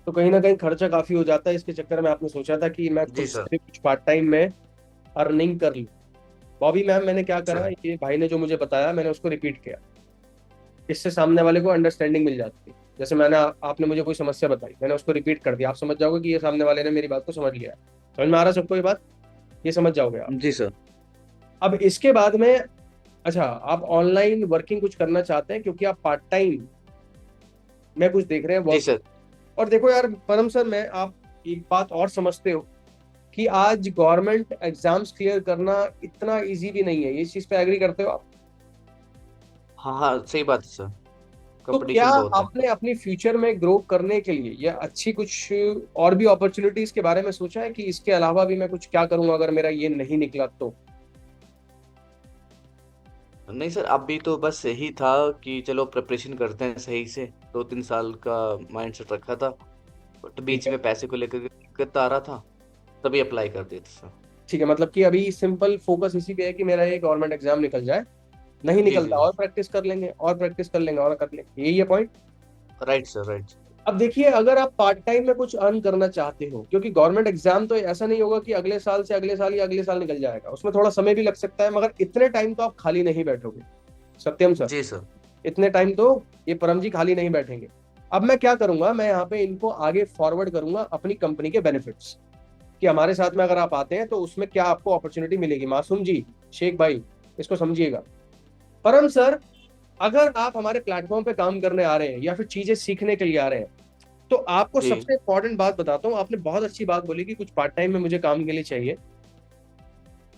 तो कहीं ना कहीं खर्चा काफी हो जाता है, इसके चक्कर में आपने सोचा था कि मैं जी खुद सर। से भी कुछ पार्ट टाइम में अर्निंग कर लूं। बॉबी मैम, मैंने क्या करा, सर। ये भाई ने जो मुझे बताया मैंने उसको रिपीट किया। इससे सामने वाले को अंडरस्टैंडिंग मिल जाती है। जैसे मैंने आपने मुझे कोई समस्या बताई, मैंने उसको रिपीट कर दिया, आप समझ जाओगे कि ये सामने वाले ने मेरी बात को समझ लिया है। समझ में आ रहा है सबको ये बात? ये समझ जाओगे आप। जी सर। अब इसके बाद में, अच्छा आप ऑनलाइन वर्किंग कुछ करना चाहते हैं क्योंकि आप पार्ट टाइम में कुछ देख रहे हैं जी वर्क। सर। और देखो यार परम सर, मैं आप एक बात और समझते हो कि आज गवर्नमेंट एग्जाम्स क्लियर करना इतना इजी भी नहीं है, ये चीज पे एग्री करते हो आप? हाँ हाँ, सही बात है सर। तो क्या कंपटीशन बहुत है। आपने अपनी फ्यूचर में ग्रो करने के लिए या अच्छी कुछ और भी अपॉर्चुनिटीज के बारे में सोचा है कि इसके अलावा भी मैं कुछ क्या करूंगा अगर मेरा ये नहीं निकला तो? नहीं सर, अभी तो बस यही था कि चलो प्रिपरेशन करते हैं सही से। 2-3 साल का माइंड सेट रखा था, बट ठीक बीच है। में पैसे को लेकर के दिक्कत आ रहा था, तभी अप्लाई कर दिया था सर। ठीक है, मतलब कि अभी सिंपल फोकस इसी पे है कि मेरा ये गवर्नमेंट एग्जाम निकल जाए, नहीं जी निकलता जी। और प्रैक्टिस कर लेंगे, और प्रैक्टिस कर लेंगे, और कर लेंगे, यही है पॉइंट। Right sir, right. अब देखिए, अगर आप पार्ट टाइम में कुछ अर्न करना चाहते हो, क्योंकि गवर्नमेंट एग्जाम तो ऐसा नहीं होगा कि अगले साल से अगले साल या अगले साल निकल जाएगा, उसमें थोड़ा समय भी लग सकता है, मगर इतने टाइम तो आप खाली नहीं बैठोगे। सत्यम सर, जी सर। इतने टाइम तो ये परम जी खाली नहीं बैठेंगे। अब मैं क्या करूंगा, मैं यहाँ पे इनको आगे फॉरवर्ड करूंगा अपनी कंपनी के बेनिफिट्स, कि हमारे साथ में अगर आप आते हैं तो उसमें क्या आपको अपॉर्चुनिटी मिलेगी। मासूम जी, शेख भाई, इसको समझिएगा। परम सर, अगर आप हमारे प्लेटफॉर्म पे काम करने आ रहे हैं या फिर चीजें सीखने के लिए आ रहे हैं, तो आपको जी। सबसे इंपॉर्टेंट बात बताता हूँ। आपने बहुत अच्छी बात बोली कि कुछ पार्ट टाइम में मुझे काम के लिए चाहिए।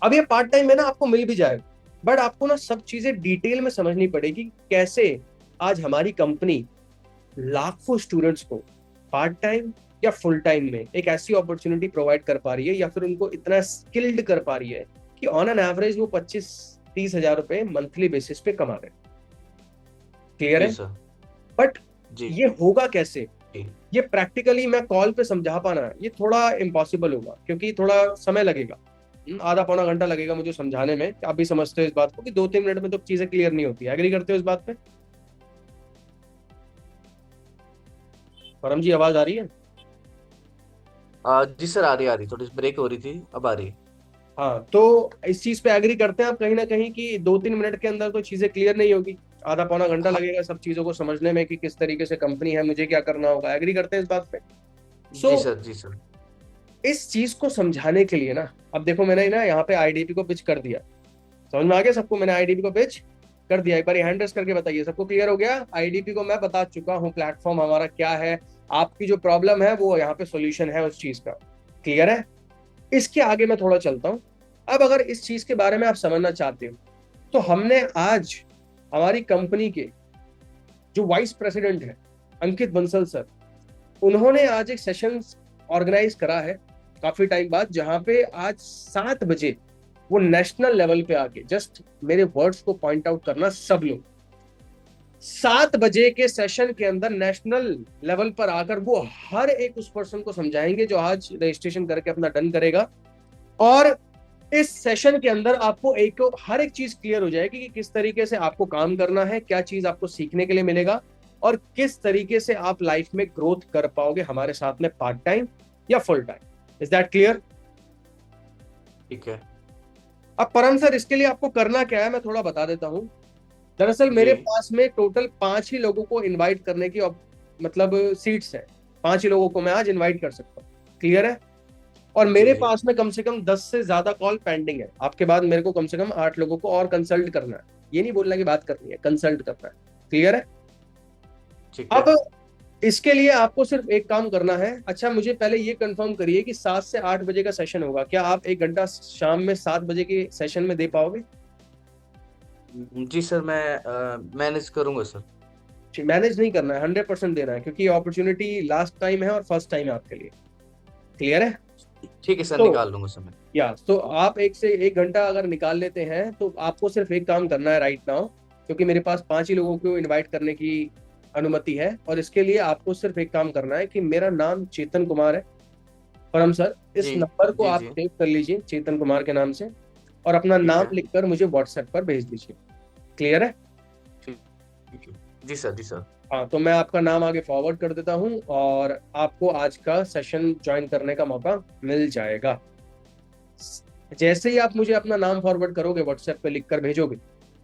अब ये पार्ट टाइम में ना आपको मिल भी जाएगा, बट आपको ना सब चीजें डिटेल में समझनी पड़ेगी, कैसे आज हमारी कंपनी लाखों स्टूडेंट्स को पार्ट टाइम या फुल टाइम में एक ऐसी अपॉर्चुनिटी प्रोवाइड कर पा रही है, या फिर उनको इतना स्किल्ड कर पा रही है कि ऑन एन एवरेज वो 25-30 हजार रुपए मंथली बेसिस पे कमा रहे हैं। क्लियर जी है? सर। बट जी। ये होगा कैसे? जी। ये प्रैक्टिकली मैं कॉल पे समझा पाना ये थोड़ा इम्पॉसिबल होगा, क्योंकि थोड़ा समय लगेगा। आधा पौना घंटा लगेगा मुझे समझाने में। आप भी समझते हो इस बात को कि 2-3 मिनट में तो चीजें क्लियर नहीं होती। एग्री करते हो इस बात पे? परम जी, आवाज आ रही है? जी सर, आ रही थोड़ी ब्रेक हो रही थी, अब आ रही है। हाँ, तो इस चीज पे एग्री करते हैं आप कहीं ना कहीं कि 2-3 मिनट के अंदर तो चीजें क्लियर नहीं होगी, आधा पौना घंटा हाँ। लगेगा सब चीजों को समझने में कि किस तरीके से कंपनी है, मुझे क्या करना होगा। एग्री करते हैं इस बात पे? जी सो सर। जी सर। इस चीज को समझाने के लिए ना, अब देखो मैंने ना यहाँ पे आईडीपी को पिच कर दिया। समझ में आ गया सबको? मैंने आईडीपी को पिच कर दिया। एक बार हैंड रेस करके बताइए, सबको क्लियर हो गया? आईडीपी को मैं बता चुका हूँ प्लेटफॉर्म हमारा क्या है, आपकी जो प्रॉब्लम है वो यहाँ पे सोल्यूशन है उस चीज का। क्लियर है? इसके आगे मैं थोड़ा चलता हूँ। अब अगर इस चीज के बारे में आप समझना चाहते हो, तो हमने आज हमारी कंपनी के जो वाइस प्रेसिडेंट है अंकित बंसल सर, उन्होंने आज एक सेशन ऑर्गेनाइज करा है काफी टाइम बाद, जहां पे आज 7 बजे वो नेशनल लेवल पे आके जस्ट मेरे वर्ड्स को पॉइंट आउट करना सब लोग 7 बजे के सेशन के अंदर नेशनल लेवल पर आकर वो हर एक उस पर्सन को समझाएंगे जो आज रजिस्ट्रेशन करके अपना डन करेगा। और इस सेशन के अंदर आपको हर एक चीज क्लियर हो जाएगी कि किस तरीके से आपको काम करना है, क्या चीज आपको सीखने के लिए मिलेगा और किस तरीके से आप लाइफ में ग्रोथ कर पाओगे हमारे साथ में पार्ट टाइम या full time. Is that clear? ठीक है। अब परम सर, इसके लिए आपको करना क्या है मैं थोड़ा बता देता हूं। दरअसल मेरे पास में टोटल 5 ही लोगों को इनवाइट करने की मतलब सीट्स है। 5 ही लोगों को मैं आज इनवाइट कर सकता हूँ। क्लियर है? और मेरे पास में कम से कम 10 से ज्यादा कॉल पेंडिंग है। आपके बाद मेरे को कम से कम 8 लोगों को और कंसल्ट करना है। ये नहीं बोलना कि बात करनी है, कंसल्ट करना है। क्लियर है? अब इसके लिए आपको सिर्फ एक काम करना है। अच्छा, मुझे पहले ये कंफर्म करिए कि 7 से 8 बजे का सेशन होगा, क्या आप 1 घंटा शाम में 7 बजे के सेशन में दे पाओगे? जी सर, मैं मैनेज करूंगा सर। मैनेज नहीं करना है, 100% देना है, क्योंकि ये अपॉर्चुनिटी लास्ट टाइम है और फर्स्ट टाइम है आपके लिए। क्लियर है? ठीक है सर, तो निकाल लूंगा सर मैं। तो आप 1 से 1 घंटा अगर निकाल लेते हैं तो आपको सिर्फ एक काम करना है राइट नाउ, क्योंकि मेरे पास 5 ही लोगों को इनवाइट करने की अनुमति है। और इसके लिए आपको सिर्फ एक काम करना है कि मेरा नाम चेतन कुमार है। परम सर, इस जी नंबर को जी आप जी सेव कर लीजिए चेतन कुमार के नाम से, और अपना ठीक नाम है। लिखकर मुझे व्हाट्सएप पर भेज दीजिए। क्लियर है? ठीक है। जी सर, जी सर। हाँ, तो मैं आपका नाम आगे फॉरवर्ड कर देता हूँ और आपको आज का सेशन ज्वाइन करने का मौका मिल जाएगा। जैसे ही आप मुझे अपना नाम फॉरवर्ड करोगे, व्हाट्सएप पे लिखकर भेजोगे,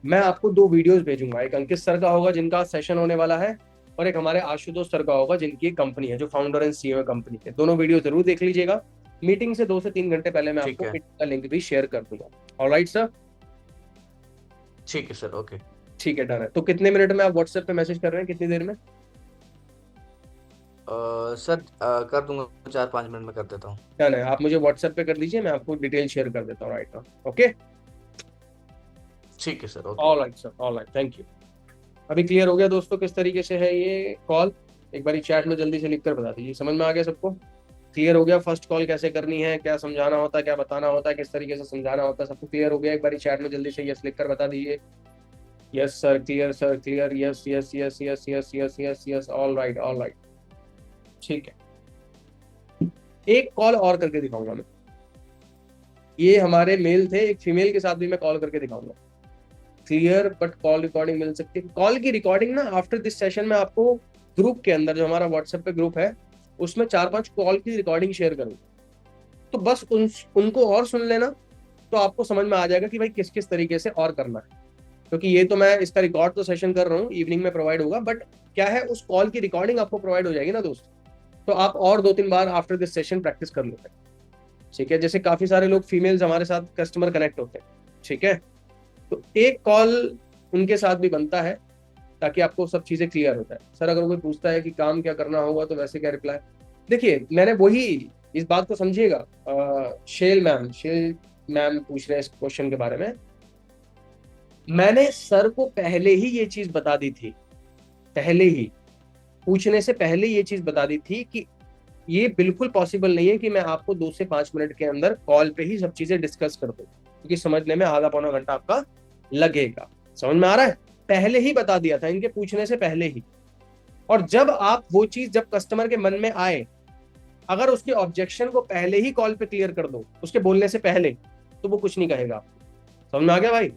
मैं आपको 2 वीडियोस भेजूंगा। एक अंकित सर का होगा जिनका सेशन होने वाला है, और एक हमारे आशुतोष सर का होगा जिनकी कंपनी है, जो फाउंडर एंड सीईओ कंपनी के। दोनों वीडियो जरूर देख लीजिएगा। मीटिंग से 2 से 3 घंटे पहले मैं ठीक आपको है। मीटिंग का लिंक भी शेयर कर दूंगा। Alright sir? ठीक है सर, ओके। ठीक है, डन है। तो कितने मिनट में आप व्हाट्सएप पे मैसेज कर रहे हैं, कितनी देर में? सर कर दूंगा, 4-5 मिनट में कर देता हूँ। डन है, आप मुझे व्हाट्सएप पे कर दीजिए, मैं आपको डिटेल शेयर कर देता हूँ राइट नाउ। ओके, ठीक है sir, okay. Alright sir, alright, thank you. अभी क्लियर हो गया दोस्तों किस तरीके से है ये कॉल? एक बार चैट में जल्दी से लिखकर बता दीजिए। समझ में आ गया सबको? क्लियर हो गया फर्स्ट कॉल कैसे करनी है, क्या समझाना होता है, क्या बताना होता है, किस तरीके से समझाना होता है? सबको क्लियर हो गया? एक बार चैट में जल्दी से यस लिखकर बता दीजिए। Yes sir, clear sir, clear, yes yes yes yes yes yes yes yes, all right, all right. ठीक है, एक कॉल और करके दिखाऊंगा मैं। ये हमारे मेल थे, एक फीमेल के साथ भी मैं कॉल करके दिखाऊंगा। क्लियर, बट कॉल रिकॉर्डिंग मिल सकती है। कॉल की रिकॉर्डिंग ना आफ्टर दिस सेशन में आपको ग्रुप के अंदर, जो हमारा व्हाट्सएप पे ग्रुप है, उसमें 4-5 कॉल की रिकॉर्डिंग शेयर करूंगा। तो बस उनको और सुन लेना, तो आपको समझ में आ जाएगा कि भाई किस किस तरीके से और करना है। क्योंकि ये तो मैं इसका रिकॉर्ड तो सेशन कर रहा हूँ, इवनिंग में प्रोवाइड होगा, बट क्या है, उस कॉल की रिकॉर्डिंग आपको प्रोवाइड हो जाएगी ना दोस्त। तो आप और 2-3 बार आफ्टर दिस सेशन प्रैक्टिस कर लेते हैं। ठीक है? जैसे काफी सारे लोग फीमेल्स हमारे साथ कस्टमर कनेक्ट होते हैं। ठीक है? तो एक कॉल उनके साथ भी बनता है, ताकि आपको सब चीजें क्लियर होता है। सर, अगर कोई पूछता है कि काम क्या करना होगा तो वैसे क्या रिप्लाई? देखिए, मैंने वही, इस बात को समझिएगा। शेल मैम पूछ रहे हैं इस क्वेश्चन के बारे में। मैंने सर को पहले ही ये चीज बता दी थी, पहले ही पूछने से पहले ये चीज बता दी थी कि ये बिल्कुल पॉसिबल नहीं है कि मैं आपको 2 से 5 मिनट के अंदर कॉल पे ही सब चीजें डिस्कस कर दूं, क्योंकि समझने में आधा पौना घंटा आपका लगेगा। समझ में आ रहा है? पहले ही बता दिया था, इनके पूछने से पहले ही। और जब आप वो चीज, जब कस्टमर के मन में आए, अगर उसके ऑब्जेक्शन को पहले ही कॉल पे क्लियर कर दो, उसके बोलने से पहले, तो वो कुछ नहीं कहेगा। समझ में आ गया भाई?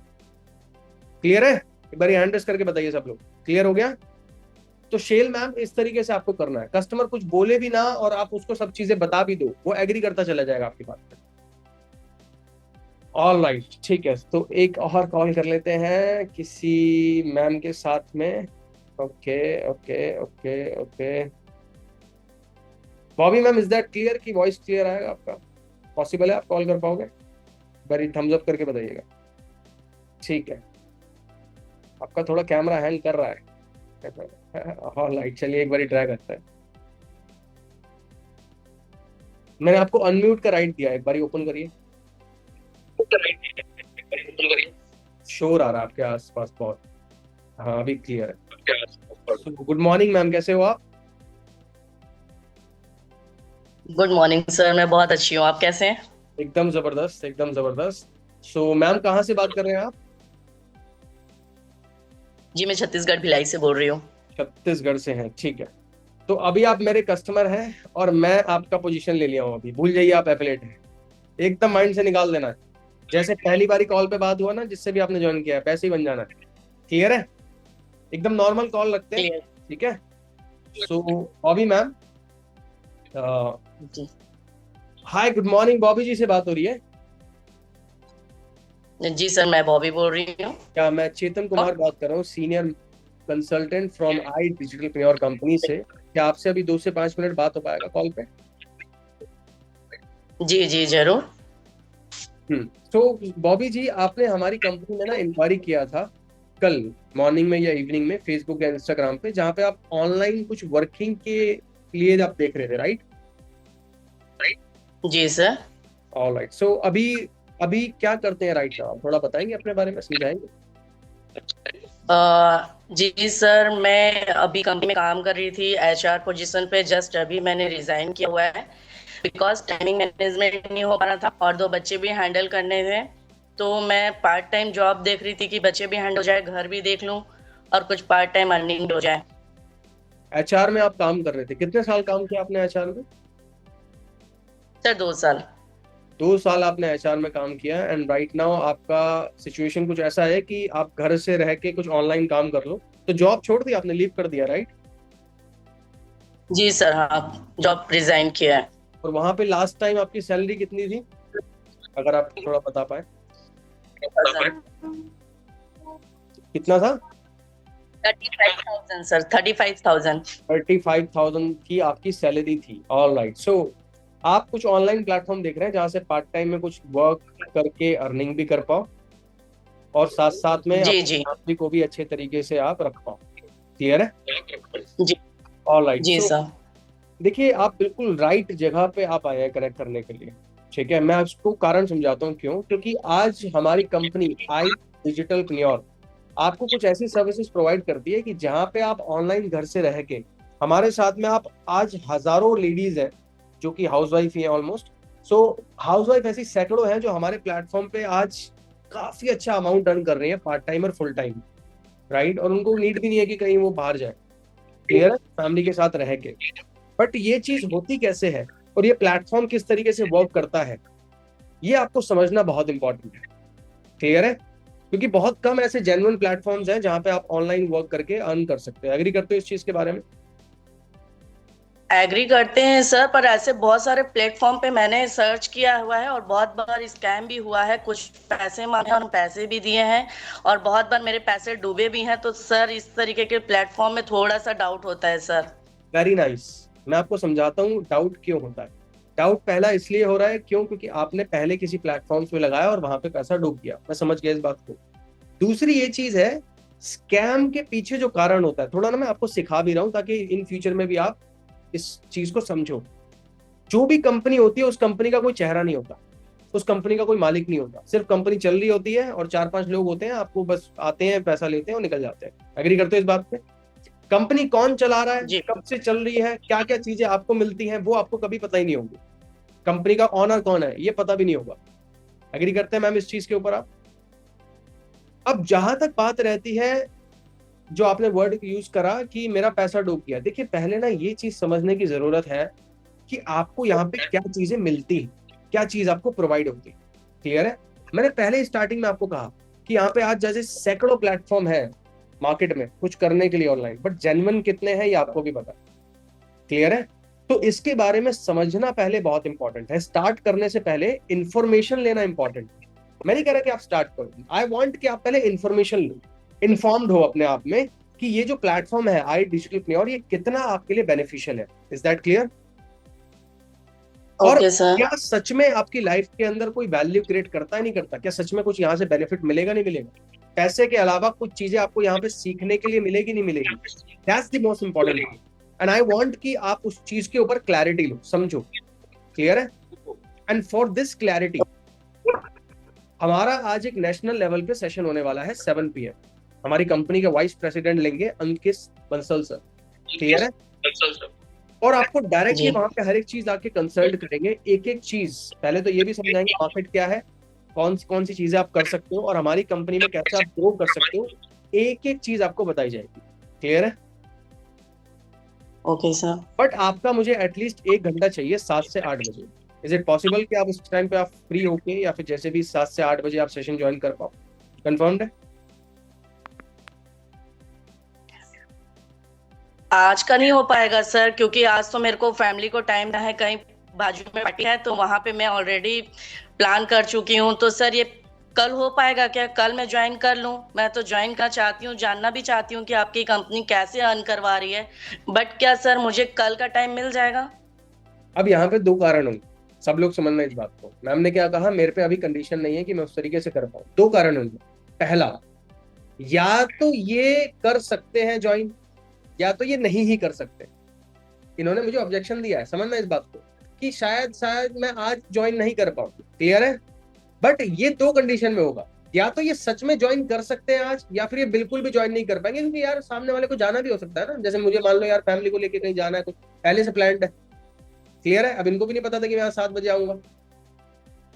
क्लियर है? एक बार हैंड रेस करके बताइए सब लोग, क्लियर हो गया? तो शेल मैम, इस तरीके से आपको करना है। कस्टमर कुछ बोले भी ना और आप उसको सब चीजें बता भी दो, वो एग्री करता चला जाएगा आपकी बात पे। ऑल राइट, ठीक है। तो एक और कॉल कर लेते हैं किसी मैम के साथ में। Okay okay okay okay, Bobby ma'am, is that clear कि वॉइस क्लियर आएगा आपका? पॉसिबल है? आप कॉल कर पाओगे? बड़ी थम्स अप करके बताइएगा। ठीक है, आपका थोड़ा कैमरा हैंग कर रहा है। ऑल राइट, चलिए एक बार ट्राई करते हैं। मैंने आपको अनम्यूट का राइट दिया है, एक बार ओपन करिए। शोर आ रहा है आपके आसपास बहुत। हाँ, अभी क्लियर है। गुड मॉर्निंग मैम, कैसे हो आप? गुड मॉर्निंग सर, मैं बहुत अच्छी हूँ। आप कैसे हैं? एकदम जबरदस्त, एकदम जबरदस्त। सो मैम कहाँ से बात कर रहे हैं आप? जी मैं छत्तीसगढ़ भिलाई से बोल रही हूँ। छत्तीसगढ़ से हैं, ठीक है। तो अभी आप मेरे कस्टमर हैं और मैं आपका पोजीशन ले लिया हूँ। अभी भूल जाइए आप एफिलिएट हैं, एकदम माइंड से निकाल देना है। जैसे पहली बारी कॉल पे बात हुआ ना, जिससे भी आपने ज्वाइन किया है, वैसे ही बन जाना है। क्लियर है? एकदम नॉर्मल कॉल रखते हैं, क्लियर। ठीक है। सो बॉबी मैम, जी हाय गुड मॉर्निंग, बॉबी जी से बात हो रही है? जी सर, मैं बॉबी बोल रही हूँ। क्या मैं चेतन कुमार बात कर रहा हूँ, senior consultant from I digitalpreneur company से। क्या आपसे अभी 2 से 5 मिनट बात हो पाएगा कॉल पे? जी जी जरूर। तो बॉबी जी, आपने हमारी कंपनी में ना इंक्वायरी किया था कल मॉर्निंग में या इवनिंग में, फेसबुक या इंस्टाग्राम पे, जहाँ पे आप ऑनलाइन कुछ वर्किंग के लिए आप देख रहे थे, राइट? जी सर। ऑलराइट। सो अभी अभी क्या करते हैं राइट नाउ, आप थोड़ा बताएंगे अपने बारे में, समझाएंगे? जी सर, मैं अभी कंपनी में काम कर रही थी एचआर पोजीशन पे। जस्ट अभी मैंने रिजाइन किया हुआ है बिकॉज टाइमिंग मैनेजमेंट नहीं हो पा रहा था और 2 बच्चे भी हैंडल करने थे। तो मैं पार्ट टाइम जॉब देख रही थी कि बच्चे भी हैंडल हो जाए, घर भी देख लूँ और कुछ पार्ट टाइम अर्निंग भी हो जाए। एचआर में आप काम कर रहे थे, कितने साल काम किया आपने एचआर में? सर 2 साल। 2 साल आपने एचआर में काम किया, एंड राइट नाउ आपका सिचुएशन कुछ ऐसा है कि आप घर से रह के कुछ ऑनलाइन काम कर लो, तो जॉब छोड़ दी आपने, लीव कर दिया, राइट? जी सर, हाँ जॉब रिजाइन किया है। और वहां पे लास्ट टाइम आपकी सैलरी कितनी थी, अगर आप थोड़ा बता पाए? कितना था? 35,000 सर, 35,000। 35,000 की आपकी सैलरी थी। All right. सो आप कुछ ऑनलाइन प्लेटफॉर्म देख रहे हैं जहां से पार्ट टाइम में कुछ वर्क करके अर्निंग भी कर पाओ और साथ साथ में जी अपनी जी फैमिली को भी अच्छे तरीके से आप रख पाओ। क्लियर है? जी ऑल राइट। जी सो सर। देखिए, आप बिल्कुल राइट जगह पे आप आए हैं कनेक्ट करने के लिए, ठीक है। मैं आपको कारण समझाता हूँ क्यों। क्योंकि आज हमारी कंपनी आई डिजिटल प्रेन्योर आपको कुछ ऐसी सर्विसेज प्रोवाइड करती है कि जहां पे आप ऑनलाइन घर से रह के हमारे साथ में, आप आज हजारों लेडीज हैं जो कि हाउसवाइफ ही हैं ऑलमोस्ट। सो हाउसवाइफ ऐसी सैकड़ों हैं जो हमारे प्लेटफॉर्म पे आज काफी अच्छा अमाउंट अर्न कर रही हैं, पार्ट टाइम और फुल टाइम, राइट। और उनको नीड भी नहीं है कि कहीं वो बाहर जाए, क्लियर है, फैमिली के साथ रह के। बट ये चीज होती कैसे है और ये प्लेटफॉर्म किस तरीके से वर्क करता है, ये आपको समझना बहुत इंपॉर्टेंट है। क्लियर है? क्योंकि बहुत कम ऐसे जेन्युइन प्लेटफॉर्म्स हैं जहां पे आप ऑनलाइन वर्क करके अर्न कर सकते हैं। एग्री करते हो इस चीज के बारे में? एग्री करते हैं सर, पर ऐसे बहुत सारे प्लेटफॉर्म पे मैंने सर्च किया हुआ है और बहुत बार स्कैम भी हुआ है। कुछ पैसे मांगे और पैसे भी दिए हैं और बहुत बार मेरे पैसे डूबे भी हैं। तो सर इस तरीके के प्लेटफॉर्म में थोड़ा सा डाउट होता है सर। Very nice. मैं आपको समझाता हूँ डाउट क्यों होता है। डाउट पहला इसलिए हो रहा है क्यों, क्योंकि आपने पहले किसी प्लेटफॉर्म्स में लगाया और वहां पे पैसा डूब गया। मैं समझ गया इस बात को। दूसरी ये चीज है, स्कैम के पीछे जो कारण होता है, थोड़ा ना मैं आपको सिखा भी रहा हूँ ताकि इन फ्यूचर में भी आप इस चीज को समझो। जो भी कंपनी होती है उस कंपनी का कोई चेहरा नहीं होता, उस कंपनी का कोई मालिक नहीं होता, सिर्फ कंपनी चल रही होती है और 4-5 लोग होते हैं, आपको बस आते हैं, पैसा लेते हैं और निकल जाते हैं। एग्री करते हो इस बात पे? कंपनी कौन चला रहा है, जी कब से चल रही है, क्या क्या चीजें आपको मिलती हैं, वो आपको कभी पता ही नहीं होगी। कंपनी का ऑनर कौन है ये पता भी नहीं होगा। एग्री करते हैं मैम इस चीज के ऊपर आप? अब जहां तक बात रहती है, जो आपने वर्ड यूज करा कि मेरा पैसा डूब गया, देखिए पहले ना ये चीज समझने की जरूरत है कि आपको यहाँ पे क्या चीजें मिलती, क्या चीज आपको प्रोवाइड होती। क्लियर है? मैंने पहले स्टार्टिंग में आपको कहा कि यहाँ पे आज जैसे सैकड़ों प्लेटफॉर्म है मार्केट में कुछ करने के लिए ऑनलाइन, बट जेन्युइन कितने हैं ये आपको भी पता। क्लियर है? तो इसके बारे में समझना पहले बहुत इंपॉर्टेंट है। स्टार्ट करने से पहले इंफॉर्मेशन लेना इंपॉर्टेंट है। मैं नहीं कह रहा कि आप स्टार्ट करो, आई वांट कि आप पहले इंफॉर्मेशन लो, इन्फॉर्म्ड हो अपने आप में कि ये जो प्लेटफॉर्म है आई डिजिटल प्रेन्योर, ये कितना आपके लिए बेनिफिशियल है। Is that clear? और ओके सर। क्या सच में आपकी लाइफ के अंदर कोई वैल्यू क्रिएट करता है, नहीं करता? क्या सच में कुछ यहाँ से बेनिफिट मिलेगा, नहीं मिलेगा? पैसे के अलावा कुछ चीजें आपको यहाँ पे सीखने के लिए मिलेगी, नहीं मिलेगी? That's the most important thing, and I want कि आप उस चीज के ऊपर क्लैरिटी लो, समझो। क्लियर है? एंड फॉर दिस क्लैरिटी हमारा आज एक नेशनल लेवल पे सेशन होने वाला है 7 PM। हमारी कंपनी के वाइस प्रेसिडेंट लेंगे अंकित बंसल सर। क्लियर है? और आपको डायरेक्टली जी वहां पे हर एक चीज आके कंसल्ट करेंगे, एक एक चीज। पहले तो ये भी समझाएंगे मार्केट क्या है, कौन सी चीजें आप कर सकते हो और हमारी कंपनी में कैसे आप ग्रो कर सकते हो, एक एक चीज आपको बताई जाएगी। क्लियर है? Okay sir. बट आपका मुझे एटलीस्ट 1 घंटा चाहिए 7 से 8 बजे। इज इट पॉसिबल कि आप उस टाइम पे आप फ्री होके या फिर जैसे भी 7 से 8 बजे आप सेशन ज्वाइन कर पाओ? कंफर्म्ड है? आज का नहीं हो पाएगा सर, क्योंकि आज तो मेरे को फैमिली को टाइम है, कहीं बाजू में पार्टी है तो वहां पे मैं ऑलरेडी प्लान कर चुकी हूँ। तो सर ये कल हो पाएगा क्या? कल मैं ज्वाइन कर लूँ? मैं तो ज्वाइन करना चाहती हूँ, जानना भी चाहती हूँ कि आपकी कंपनी कैसे अर्न करवा रही है। बट क्या सर मुझे कल का टाइम मिल जाएगा? अब यहाँ पे 2 कारण होंगे, सब लोग समझना इस बात को। मैम ने क्या कहा, मेरे पे अभी कंडीशन नहीं है कि मैं उस तरीके से कर पाऊँ। 2 कारण होंगे। पहला, या तो ये कर सकते हैं ज्वाइन, या तो ये नहीं ही कर सकते। इन्होंने मुझे ऑब्जेक्शन दिया है, समझना इस बात को, कि शायद मैं आज ज्वाइन नहीं कर पाऊँ। क्लियर है? बट ये 2 कंडीशन में होगा, या तो ये सच में ज्वाइन कर सकते हैं आज, या फिर ये बिल्कुल भी ज्वाइन नहीं कर पाएंगे, क्योंकि यार सामने वाले को जाना भी हो सकता है ना। जैसे मुझे मान लो यार फैमिली को लेके कहीं जाना है, कुछ पहले से प्लान्ड है। क्लियर है? अब इनको भी नहीं पता था कि मैं आज 7 बजे आऊंगा।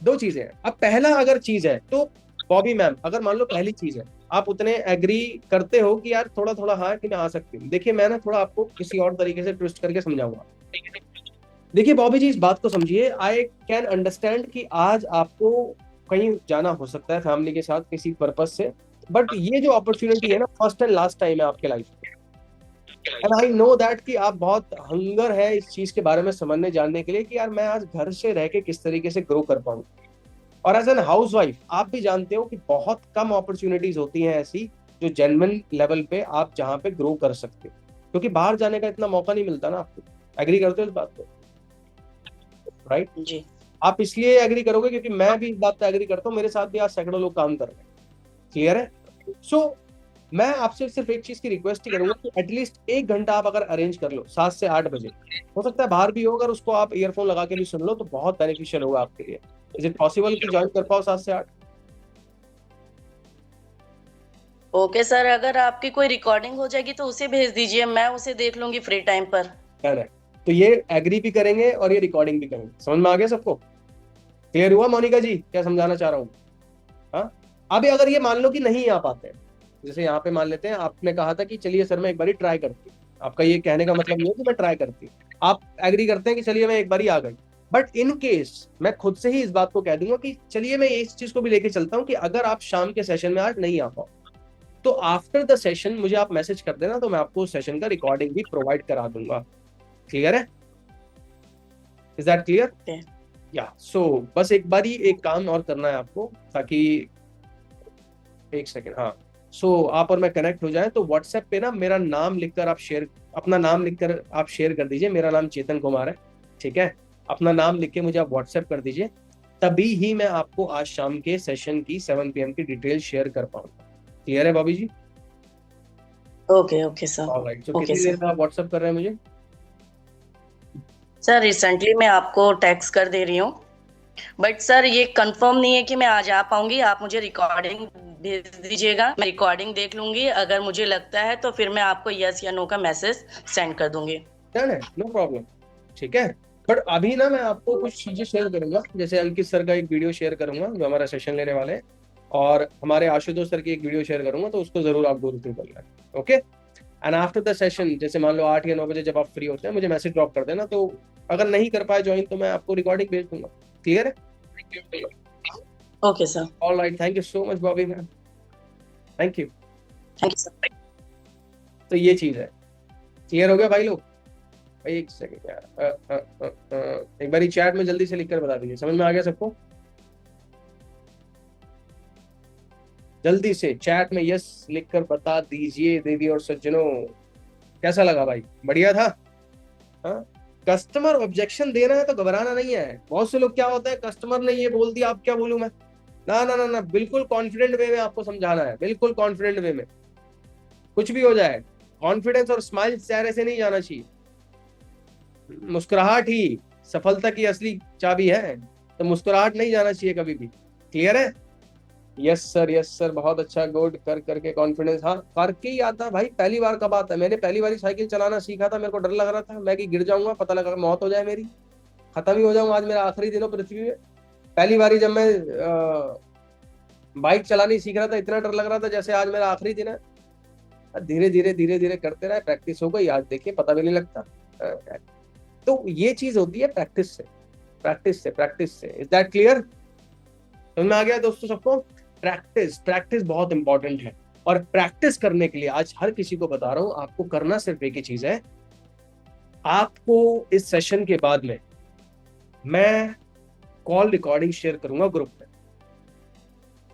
2 चीजें हैं। अब पहला अगर चीज है तो बॉबी मैम, अगर मान लो पहली चीज है, आप उतने एग्री करते हो कि यार थोड़ा थोड़ा हाँ कि मैं आ सकती हूँ। देखिए मैं ना थोड़ा आपको किसी और तरीके से ट्विस्ट करके समझाऊंगा। देखिए बॉबी जी, इस बात को समझिए, आई कैन अंडरस्टैंड कि आज आपको कहीं जाना हो सकता है फैमिली के साथ किसी पर्पज से, बट ये जो अपॉर्चुनिटी है ना, फर्स्ट एंड लास्ट टाइम है आपके लाइफ में। एंड आई नो दैट कि आप बहुत हंगर है इस चीज के बारे में समझने जानने के लिए कि यार मैं आज घर से रह के किस तरीके से ग्रो कर पाऊँ। और एज एन हाउस वाइफ आप भी जानते हो कि बहुत कम अपॉर्चुनिटीज होती हैं ऐसी जो जेन्युइन लेवल पे आप जहाँ पे ग्रो कर सकते हो, क्योंकि बाहर जाने का इतना मौका नहीं मिलता ना आपको। एग्री करते हो इस बात को? राइट? जी। आप इसलिए एग्री करोगे क्योंकि मैं भी इस बात पे एग्री करता हूँ, मेरे साथ भी आज सैकड़ों लोग काम कर रहे हैं। क्लियर है? सो मैं आपसे सिर्फ एक चीज की रिक्वेस्ट ही करूंगा कि एटलीस्ट 1 घंटा आप अगर अरेंज कर लो 7 से 8 बजे, हो सकता है बाहर भी हो, अगर उसको आप ईयरफोन लगा के भी सुन लो तो बहुत बेनिफिशियल होगा आपके लिए। इज इट पॉसिबल कि ज्वाइन कर पाओ 7 से 8? ओके सर, अगर आपकी कोई रिकॉर्डिंग हो जाएगी तो उसे भेज दीजिए, मैं उसे देख लूंगी फ्री टाइम पर। डन है। तो ये एग्री भी करेंगे और ये रिकॉर्डिंग भी करेंगे। समझ में आ गया सबको? क्लियर हुआ मोनिका जी क्या समझाना चाह रहा हूँ? हाँ। अभी अगर ये मान लो कि नहीं आ पाते हैं, जैसे यहाँ पे मान लेते हैं आपने कहा था कि चलिए सर मैं एक बारी ट्राई करती हूँ, आपका ये कहने का मतलब ये है कि मैं ट्राई करती हूँ, आप एग्री करते हैं कि चलिए मैं एक बारी आ गई, बट इन केस मैं खुद से ही इस बात को कह दूंगा कि चलिए मैं इस चीज को भी लेके चलता हूँ कि अगर आप शाम के सेशन में आज नहीं आ पाओ तो आफ्टर द सेशन मुझे आप मैसेज कर देना, तो मैं आपको सेशन का रिकॉर्डिंग भी प्रोवाइड करा दूंगा। क्लियर है? Is that clear? Okay. या सो बस एक बारी एक काम और करना है आपको, ताकि एक सेकेंड, हाँ। सो आप और मैं कनेक्ट हो जाए तो व्हाट्सएप पे ना मेरा नाम लिखकर आप शेयर, अपना नाम लिखकर आप शेयर कर दीजिए। मेरा नाम चेतन कुमार है, ठीक है? अपना नाम लिख के मुझे आप व्हाट्सएप कर दीजिए, तभी ही मैं आपको आज शाम के सेशन की 7 PM की डिटेल शेयर कर पाऊंगा। क्लियर है Bobby ji? Okay okay sir. Alright. तो ओके कितनी देर सर। में आप व्हाट्सएप कर रहे हैं मुझे? सर रिसेंटली मैं आपको टेक्स्ट कर दे रही हूँ, बट सर ये कंफर्म नहीं है कि मैं आज आ पाऊंगी। आप मुझे रिकॉर्डिंग भेज दीजिएगा, मैं रिकॉर्डिंग देख लूंगी, अगर मुझे लगता है तो फिर मैं आपको यस या नो का मैसेज सेंड कर दूंगी। डन है, नो प्रॉब्लम। ठीक है, बट अभी ना मैं आपको कुछ चीजें शेयर करूंगा, जैसे अंकित सर का एक वीडियो शेयर करूंगा जो हमारा सेशन लेने वाले हैं, और हमारे आशुतोष सर की एक वीडियो शेयर करूंगा, तो उसको जरूर आप गो थ्रू कर लेना। Okay? And after the session, जैसे मान लो 8 या 9 बजे जब आप फ्री होते हैं मुझे मैसेज ड्रॉप कर देना, तो अगर नहीं कर पाए ज्वाइन तो मैं आपको रिकॉर्डिंग भेज दूंगा। क्लियर है? Okay sir. Alright, thank you so much Bobby ma'am, thank you. Thank you sir. तो ये चीज है। क्लियर हो गया भाई लोग? एक सेकंड यार, एक बार चैट में जल्दी से लिखकर बता दीजिए, समझ में आ गया सबको? जल्दी से चैट में यस लिखकर बता दीजिए देवी और सज्जनों। कैसा लगा भाई? बढ़िया था? हाँ। कस्टमर ऑब्जेक्शन दे रहा है तो घबराना नहीं है। बहुत से लोग क्या होता है, कस्टमर ने ये बोल दिया अब क्या बोलूं मैं, ना ना ना ना, बिल्कुल कॉन्फिडेंट वे में आपको समझाना है, बिल्कुल कॉन्फिडेंट वे में। कुछ भी हो जाए, कॉन्फिडेंस और स्माइल चेहरे से नहीं जाना चाहिए। मुस्कुराहट ही सफलता की असली चाबी है, तो मुस्कुराहट नहीं जाना चाहिए कभी भी। क्लियर है? यस सर, बहुत अच्छा, गुड। कर करके कॉन्फिडेंस, हाँ करके ही आता भाई। पहली बार कब आता है? मैंने पहली बार साइकिल चलाना सीखा था, मेरे को डर लग रहा था मैं कि गिर जाऊंगा, पता लगा मौत हो जाए मेरी, खत्म ही हो जाऊंगा, आज मेरा आखिरी दिन हो पृथ्वी में। पहली बारी जब मैं बाइक चलानी सीख रहा था, इतना डर लग रहा था जैसे आज मेरा आखिरी दिन है। धीरे धीरे धीरे धीरे करते रहे, प्रैक्टिस हो गई, आज देखिए पता भी नहीं लगता। तो ये चीज होती है प्रैक्टिस से, प्रैक्टिस से, प्रैक्टिस से। Is that clear? समझ में आ गया दोस्तों सबको? प्रैक्टिस, प्रैक्टिस बहुत इंपॉर्टेंट है। और प्रैक्टिस करने के लिए आज हर किसी को बता रहा हूं, आपको करना सिर्फ एक ही चीज है। आपको इस सेशन के बाद में मैं कॉल रिकॉर्डिंग शेयर करूंगा ग्रुप में,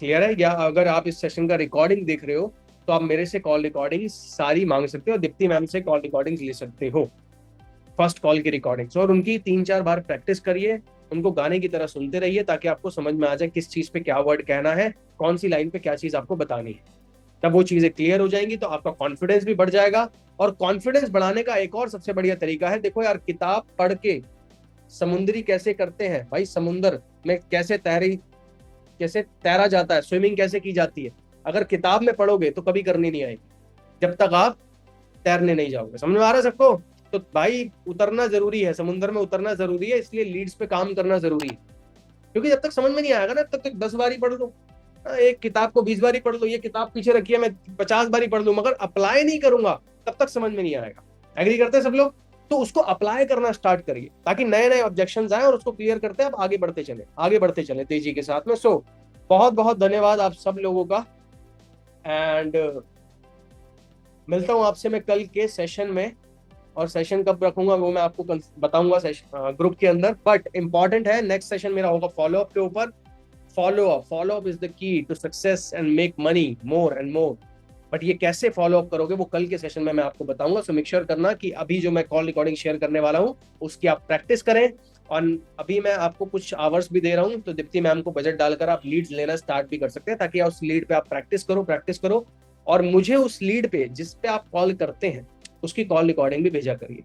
क्लियर है? या अगर आप इस सेशन का रिकॉर्डिंग देख रहे हो तो आप मेरे से कॉल रिकॉर्डिंग सारी मांग सकते हो, दीप्ति मैम से कॉल रिकॉर्डिंग ले सकते हो, फर्स्ट कॉल की रिकॉर्डिंग्स, और उनकी 3-4 बार प्रैक्टिस करिए, उनको गाने की तरह सुनते रहिए ताकि आपको समझ में आ जाए किस चीज पे क्या वर्ड कहना है, कौन सी लाइन पे क्या चीज आपको बतानी है। तब वो चीजें क्लियर हो जाएंगी तो आपका कॉन्फिडेंस भी बढ़ जाएगा। और कॉन्फिडेंस बढ़ाने का एक और सबसे बढ़िया तरीका है, देखो यार, किताब पढ़ के समुद्री कैसे करते हैं भाई, समुद्र में कैसे तैरा जाता है, स्विमिंग कैसे की जाती है, अगर किताब में पढ़ोगे तो कभी करनी नहीं आएगी जब तक आप तैरने नहीं जाओगे। समझ में आ रहा है सबको? तो भाई उतरना जरूरी है, समुद्र में उतरना जरूरी है, इसलिए लीड्स पे काम करना जरूरी है। क्योंकि जब तक समझ में नहीं आएगा ना, तब तक 10 बार ही पढ़ लो, एक किताब को 20 बार ही पढ़ लो, ये किताब पीछे रखी है मैं 50 बार ही पढ़ लूं, मगर अप्लाई नहीं करूंगा तब तक समझ में नहीं आएगा। एग्री करते हैं सब लोग? तो उसको अप्लाई करना स्टार्ट करिए ताकि नए नए ऑब्जेक्शंस आए और उसको क्लियर करते हैं आप आगे बढ़ते चले तेजी के साथ में। सो बहुत बहुत धन्यवाद आप सब लोगों का, एंड मिलता हूं आपसे मैं कल के सेशन में। और सेशन कब रखूंगा वो मैं आपको बताऊंगा ग्रुप के अंदर। बट इंपॉर्टेंट है, नेक्स्ट सेशन मेरा होगा फॉलोअप के ऊपर। Follow up is the key to success and make money more and more. But ये कैसे फॉलोअप करोगे वो कल के सेशन में मैं आपको बताऊंगा। सो मेक श्योर करना कि अभी जो मैं कॉल रिकॉर्डिंग शेयर करने वाला हूँ उसकी आप प्रैक्टिस करें। और अभी मैं आपको कुछ आवर्स भी दे रहा हूँ, तो दीप्ति मैम को बजट डालकर आप लीड्स लेना स्टार्ट भी कर सकते हैं, ताकि उस लीड पे आप प्रैक्टिस करो और मुझे उस लीड पे जिस पे आप कॉल करते हैं उसकी कॉल रिकॉर्डिंग भी भेजा करिए।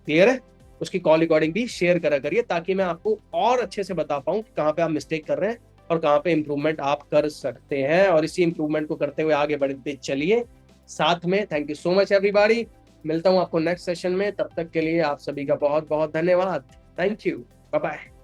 क्लियर है? उसकी कॉल रिकॉर्डिंग भी शेयर करा करिए ताकि मैं आपको और अच्छे से बता पाऊं कि कहाँ पे आप मिस्टेक कर रहे हैं और कहाँ पे इंप्रूवमेंट आप कर सकते हैं। और इसी इंप्रूवमेंट को करते हुए आगे बढ़ते चलिए साथ में। Thank you so much everybody. मिलता हूं आपको नेक्स्ट सेशन में, तब तक के लिए आप सभी का बहुत बहुत धन्यवाद। Thank you, bye bye.